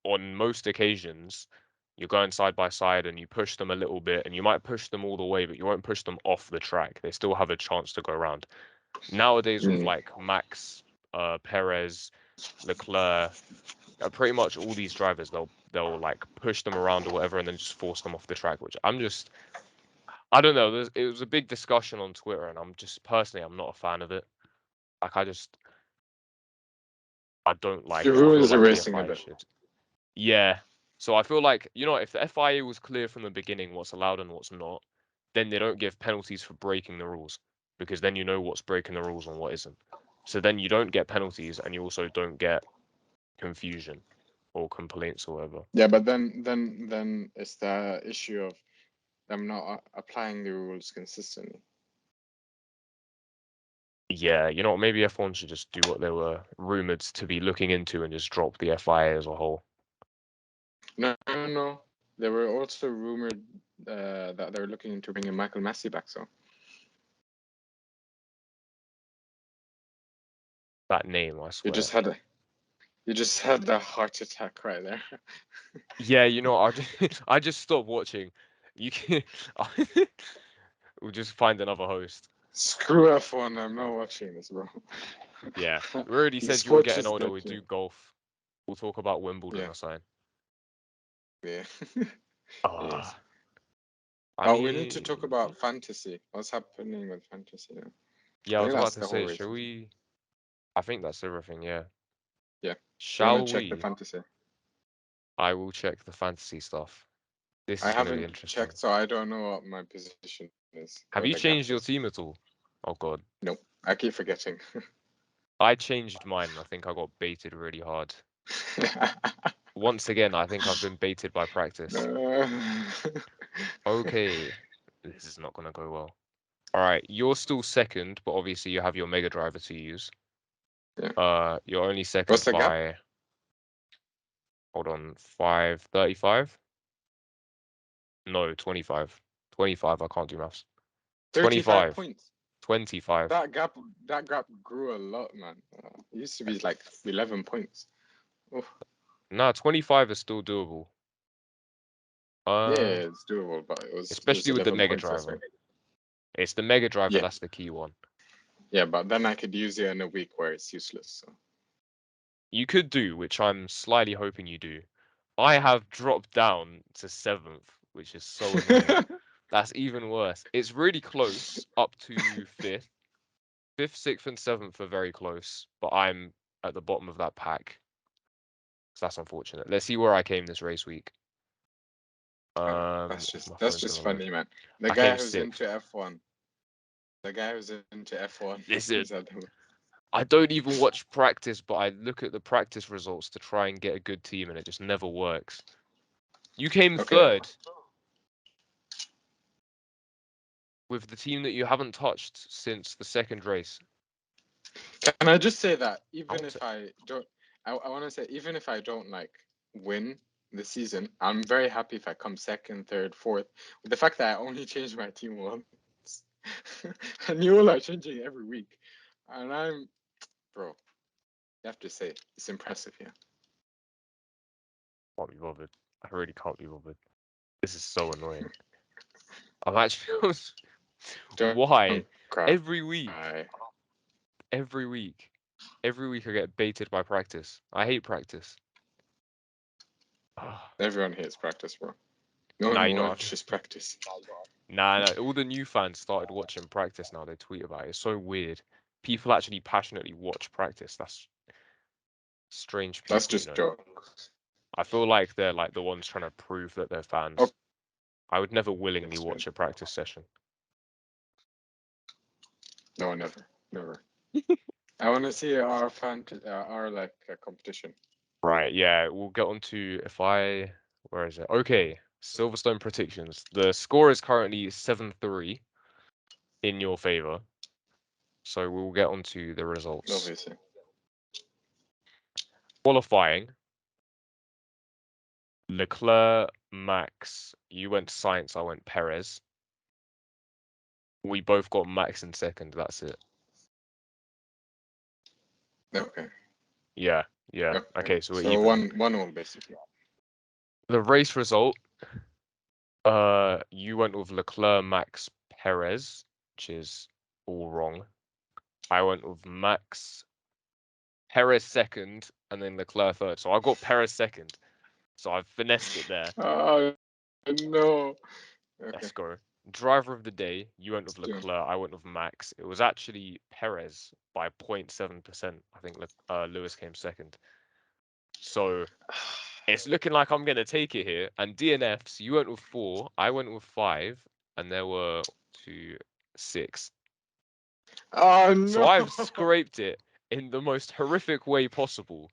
[SPEAKER 1] on most occasions you're going side by side and you push them a little bit and you might push them all the way, but you won't push them off the track. They still have a chance to go around. Nowadays with
[SPEAKER 2] Mm.
[SPEAKER 1] like Max, Perez, Leclerc, pretty much all these drivers they'll like push them around or whatever and then just force them off the track, which I don't know. It was a big discussion on Twitter, and I'm just personally I'm not a fan of it. Like I don't
[SPEAKER 2] It
[SPEAKER 1] like it. I feel
[SPEAKER 2] ruins the
[SPEAKER 1] like the
[SPEAKER 2] racing a
[SPEAKER 1] FIA
[SPEAKER 2] bit.
[SPEAKER 1] should. Yeah. So I feel like if the FIA was clear from the beginning what's allowed and what's not, then they don't give penalties for breaking the rules because then you know what's breaking the rules and what isn't. So then you don't get penalties and you also don't get confusion or complaints or whatever.
[SPEAKER 2] Yeah, but then it's the issue of them not applying the rules consistently.
[SPEAKER 1] Yeah, you know what? Maybe F1 should just do what they were rumored to be looking into and just drop the FIA as a whole.
[SPEAKER 2] No, no, no. There were also rumored that they were looking into bringing Michael Massey back. So
[SPEAKER 1] That name, I
[SPEAKER 2] you
[SPEAKER 1] swear.
[SPEAKER 2] just had a you just had the heart attack right there.
[SPEAKER 1] Yeah, you know, I just stopped watching. You can we'll just find another host.
[SPEAKER 2] Screw F1. I'm not watching this, bro.
[SPEAKER 1] Yeah, we already said you were
[SPEAKER 2] Esports
[SPEAKER 1] getting
[SPEAKER 2] is
[SPEAKER 1] older.
[SPEAKER 2] dead.
[SPEAKER 1] We do golf. We'll talk about Wimbledon
[SPEAKER 2] Yeah,
[SPEAKER 1] or something.
[SPEAKER 2] yeah. Yes.
[SPEAKER 1] Ah, I
[SPEAKER 2] Oh, we need to talk
[SPEAKER 1] mean,
[SPEAKER 2] about fantasy. What's happening with fantasy?
[SPEAKER 1] yeah, I
[SPEAKER 2] I
[SPEAKER 1] was
[SPEAKER 2] think
[SPEAKER 1] about
[SPEAKER 2] that's
[SPEAKER 1] to
[SPEAKER 2] the whole
[SPEAKER 1] say, shall
[SPEAKER 2] race.
[SPEAKER 1] we? I think that's everything. Yeah.
[SPEAKER 2] Yeah. Do you want
[SPEAKER 1] Shall
[SPEAKER 2] to check the
[SPEAKER 1] we?
[SPEAKER 2] fantasy?
[SPEAKER 1] I will check the fantasy stuff. This
[SPEAKER 2] I
[SPEAKER 1] is going to be
[SPEAKER 2] haven't
[SPEAKER 1] interesting.
[SPEAKER 2] checked, so I don't know what my position is or
[SPEAKER 1] Have
[SPEAKER 2] what
[SPEAKER 1] you
[SPEAKER 2] the gap
[SPEAKER 1] changed your
[SPEAKER 2] is.
[SPEAKER 1] team at all? Oh God,
[SPEAKER 2] Nope. I keep forgetting.
[SPEAKER 1] I changed mine. I think I got baited really hard. Once again, I think I've been baited by practice.
[SPEAKER 2] Uh,
[SPEAKER 1] Okay, this is not going to go well. All right, you're still second, but obviously you have your Mega Driver to use.
[SPEAKER 2] yeah.
[SPEAKER 1] You're only
[SPEAKER 2] What's
[SPEAKER 1] second
[SPEAKER 2] the gap?
[SPEAKER 1] by, hold on, 535? No, 25. 25, I can't do maths.
[SPEAKER 2] 35
[SPEAKER 1] 25.
[SPEAKER 2] points.
[SPEAKER 1] 25.
[SPEAKER 2] That gap grew a lot, man. It used to be like 11 points. Oh,
[SPEAKER 1] Nah, 25 is still doable.
[SPEAKER 2] yeah,
[SPEAKER 1] Uh,
[SPEAKER 2] it's doable, but it was
[SPEAKER 1] especially with the
[SPEAKER 2] 11
[SPEAKER 1] Mega
[SPEAKER 2] points, I
[SPEAKER 1] Driver.
[SPEAKER 2] think.
[SPEAKER 1] It's the Mega Driver
[SPEAKER 2] Yeah,
[SPEAKER 1] that's the key one.
[SPEAKER 2] yeah, but then I could use it in a week where it's useless. So.
[SPEAKER 1] You could do, which I'm slightly hoping you do. I have dropped down to 7th, which is so annoying. That's even worse. It's really close up to 5th. 5th, 6th, and 7th are very close, but I'm at the bottom of that pack. So that's unfortunate. Let's see where I came this race week.
[SPEAKER 2] That's
[SPEAKER 1] If
[SPEAKER 2] just
[SPEAKER 1] my
[SPEAKER 2] that's
[SPEAKER 1] phone's
[SPEAKER 2] just
[SPEAKER 1] gonna load.
[SPEAKER 2] funny, man. The
[SPEAKER 1] I
[SPEAKER 2] guy
[SPEAKER 1] came
[SPEAKER 2] who's
[SPEAKER 1] 6th.
[SPEAKER 2] into F1. The guy who's into F1
[SPEAKER 1] Listen,
[SPEAKER 2] is at the
[SPEAKER 1] I don't even watch practice, but I look at the practice results to try and get a good team, and it just never works. You came
[SPEAKER 2] okay.
[SPEAKER 1] 3rd with the team that you haven't touched since the second race.
[SPEAKER 2] Can I just say that
[SPEAKER 1] I
[SPEAKER 2] even
[SPEAKER 1] want to.
[SPEAKER 2] if I don't, I want to say even if I don't like win the season, I'm very happy if I come second, third, fourth. The fact that I only changed my team once, and you all are changing every week, and bro, you have to say it's impressive, yeah.
[SPEAKER 1] Can't be bothered. I really can't be bothered. This is so annoying. I'm actually.
[SPEAKER 2] Don't
[SPEAKER 1] Why?
[SPEAKER 2] cry.
[SPEAKER 1] Every week. Every week. Every week I get baited by practice. I hate practice.
[SPEAKER 2] Everyone hates practice, bro. No
[SPEAKER 1] Nah,
[SPEAKER 2] one
[SPEAKER 1] you know what?
[SPEAKER 2] watches practice.
[SPEAKER 1] Nah, all the new fans started watching practice now. They tweet about it. It's so weird. People actually passionately watch practice. That's strange
[SPEAKER 2] That's
[SPEAKER 1] people, you
[SPEAKER 2] just
[SPEAKER 1] know.
[SPEAKER 2] jokes.
[SPEAKER 1] I feel like they're like the ones trying to prove that they're
[SPEAKER 2] Oh,
[SPEAKER 1] fans. I would never willingly
[SPEAKER 2] yes, man.
[SPEAKER 1] watch a practice session.
[SPEAKER 2] No, never, never. I want to see our like competition.
[SPEAKER 1] Right, yeah, we'll get on to if I where is it? Okay, Silverstone predictions. The score is currently 7-3 in your favor. So we'll get on to the results.
[SPEAKER 2] Obviously.
[SPEAKER 1] Qualifying, Leclerc, Max. You went Sainz, I went Perez. We both got Max in second, that's it.
[SPEAKER 2] Okay.
[SPEAKER 1] Yeah, yeah.
[SPEAKER 2] Okay.
[SPEAKER 1] Okay, so we're
[SPEAKER 2] So
[SPEAKER 1] even.
[SPEAKER 2] one all basically.
[SPEAKER 1] The race result, you went with Leclerc, Max, Perez, which is all wrong. I went with Max, Perez second, and then Leclerc third. So I got Perez second. So I've finessed it there.
[SPEAKER 2] Oh no. Okay.
[SPEAKER 1] Let's go. Driver of the day, you went with
[SPEAKER 2] Soon.
[SPEAKER 1] Leclerc, I went with Max. It was actually Perez by 0.7%. I think Lewis came second. So it's looking like I'm going to take it here. And DNFs, you went with 4, I went with 5, and there were 2, 6.
[SPEAKER 2] Oh
[SPEAKER 1] So
[SPEAKER 2] no.
[SPEAKER 1] I've scraped it in the most horrific way possible.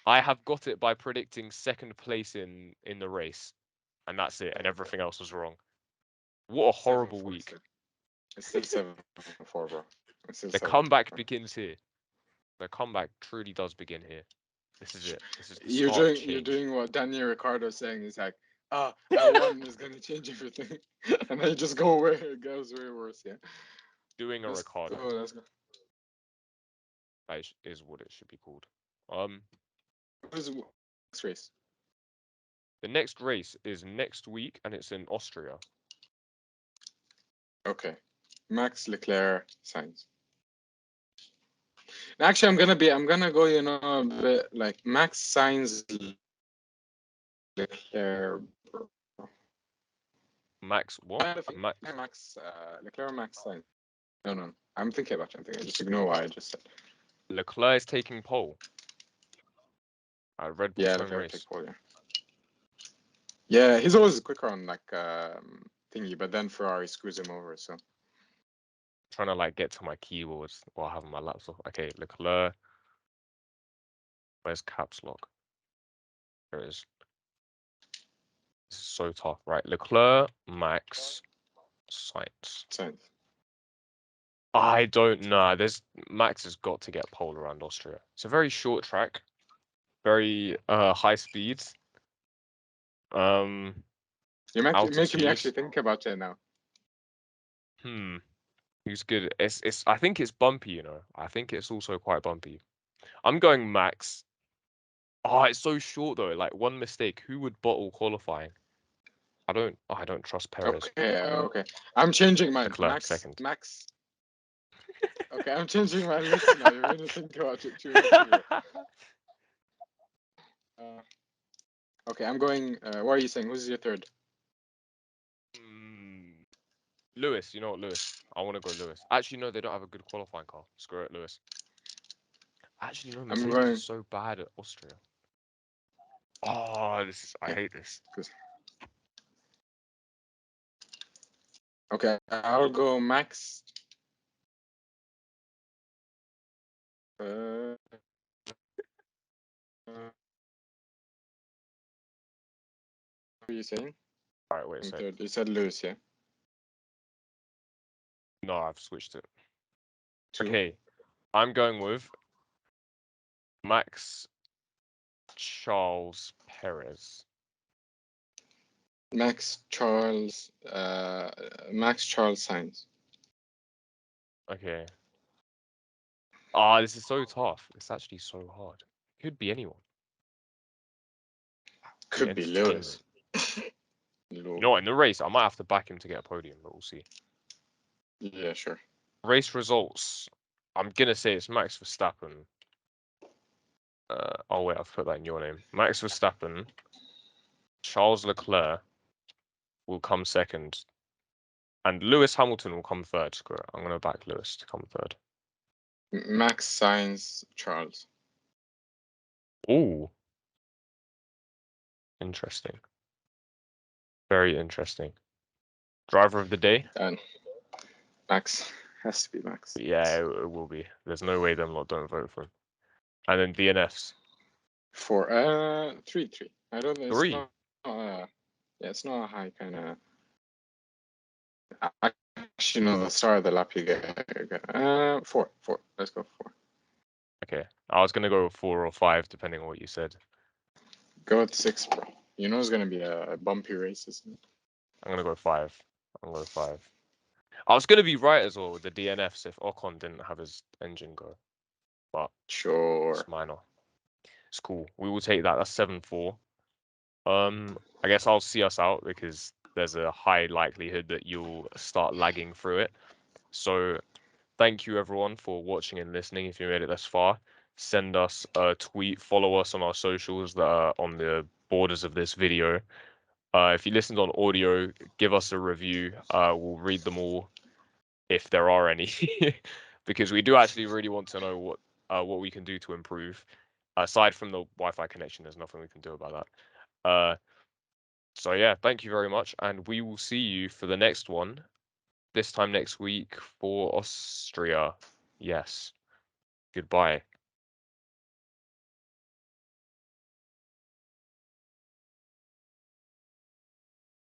[SPEAKER 1] I have got it by predicting second place in the race, and that's it. And
[SPEAKER 2] Okay.
[SPEAKER 1] everything else was wrong. What a
[SPEAKER 2] Seven
[SPEAKER 1] horrible
[SPEAKER 2] four
[SPEAKER 1] week.
[SPEAKER 2] still. It's still 7-4, bro. Still
[SPEAKER 1] The
[SPEAKER 2] 7 to
[SPEAKER 1] comeback
[SPEAKER 2] 4.
[SPEAKER 1] begins here. The comeback truly does begin here. This is it. This is the
[SPEAKER 2] You're
[SPEAKER 1] start of
[SPEAKER 2] doing you're
[SPEAKER 1] change.
[SPEAKER 2] doing what Daniel Ricciardo is saying. He's like, L1 is gonna change everything, and then you just go where it goes way worse. Yeah.
[SPEAKER 1] Doing a
[SPEAKER 2] Let's
[SPEAKER 1] Ricardo.
[SPEAKER 2] go. Let's go.
[SPEAKER 1] That is what it should be called.
[SPEAKER 2] What is the next race?
[SPEAKER 1] The next race is next week, and it's in Austria.
[SPEAKER 2] Okay. Max, Leclerc, Sainz. Actually, I'm gonna go, a bit like Max, Sainz, Leclerc.
[SPEAKER 1] Max what? Max
[SPEAKER 2] Max, Leclerc, Max, Sainz. No. I'm thinking about it. I'm thinking. Just ignore what I just said.
[SPEAKER 1] Leclerc is taking pole at Red Bull's
[SPEAKER 2] Yeah,
[SPEAKER 1] home
[SPEAKER 2] Leclerc
[SPEAKER 1] race.
[SPEAKER 2] take pole. Yeah, he's always quicker on like thingy, but then Ferrari screws him over. So
[SPEAKER 1] Trying to like get to my keyboards while having my laptop. Okay, Leclerc. Where's caps lock? There it is. This is so tough, right? Leclerc, Max, Sainz.
[SPEAKER 2] Sainz.
[SPEAKER 1] I don't know. Max has got to get pole around Austria. It's a very short track, very high speeds.
[SPEAKER 2] You're making me
[SPEAKER 1] Altitude.
[SPEAKER 2] actually think about it now.
[SPEAKER 1] Who's good? I think it's bumpy, you know. I think it's also quite bumpy. I'm going Max. Oh, it's so short though. Like one mistake, who would bottle qualifying? I don't trust Perez.
[SPEAKER 2] Okay. I'm changing mine.
[SPEAKER 1] Leclerc second.
[SPEAKER 2] Max. Okay, I'm changing my list now. You're gonna think about it too much. Okay, I'm going. What are you saying? Who's your third?
[SPEAKER 1] Lewis, you know what, Lewis? I want to go Lewis. Actually, no, they don't have a good qualifying car. Screw it, Lewis. Actually, no,
[SPEAKER 2] I'm
[SPEAKER 1] Mercedes
[SPEAKER 2] going.
[SPEAKER 1] is so bad at Austria. Oh, I hate this.
[SPEAKER 2] Okay, I'll go Max. What are you saying?
[SPEAKER 1] All right, wait a sec.
[SPEAKER 2] Third. You said Lewis, yeah?
[SPEAKER 1] No, I've switched it.
[SPEAKER 2] 2.
[SPEAKER 1] Okay, I'm going with Max Charles Perez.
[SPEAKER 2] Max Charles Sainz.
[SPEAKER 1] Okay. Ah, this is so tough. It's actually so hard. Could be anyone. The
[SPEAKER 2] Could be Lewis.
[SPEAKER 1] entertainment. You know what? In the race, I might have to back him to get a podium, but we'll see.
[SPEAKER 2] Yeah, sure.
[SPEAKER 1] Race results. I'm gonna say it's Max Verstappen. Oh wait, I've put that in your name. Max Verstappen. Charles Leclerc will come second, and Lewis Hamilton will come third. Screw it. I'm gonna back Lewis to come third.
[SPEAKER 2] Max Sainz Charles.
[SPEAKER 1] Ooh, interesting. Very interesting. Driver of the day.
[SPEAKER 2] And Max has to be Max.
[SPEAKER 1] Yeah, it will be. There's no way them lot don't vote for him. And then DNFs.
[SPEAKER 2] 4. 3. I don't know. It's
[SPEAKER 1] 3.
[SPEAKER 2] not. Yeah, it's not a high kind of. Actually, no. The start of the lap you get. 4. Let's go 4.
[SPEAKER 1] Okay, I was gonna go 4 or 5 depending on what you said.
[SPEAKER 2] Go with 6, bro. You know it's gonna be a bumpy race, isn't it?
[SPEAKER 1] I'm gonna go 5. I'm gonna go 5. I was gonna be right as well with the DNFs if Ocon didn't have his engine go, but
[SPEAKER 2] Sure.
[SPEAKER 1] it's minor. It's cool. We will take that. That's 7-4. I guess I'll see us out because there's a high likelihood that you'll start lagging through it. So thank you everyone for watching and listening. If you made it this far, send us a tweet, follow us on our socials that are on the borders of this video. If you listened on audio, give us a review. We'll read them all if there are any, because we do actually really want to know what we can do to improve. Aside from the Wi-Fi connection, there's nothing we can do about that. So yeah, thank you very much, and we will see you for the next one, this time next week for Austria. Yes. Goodbye.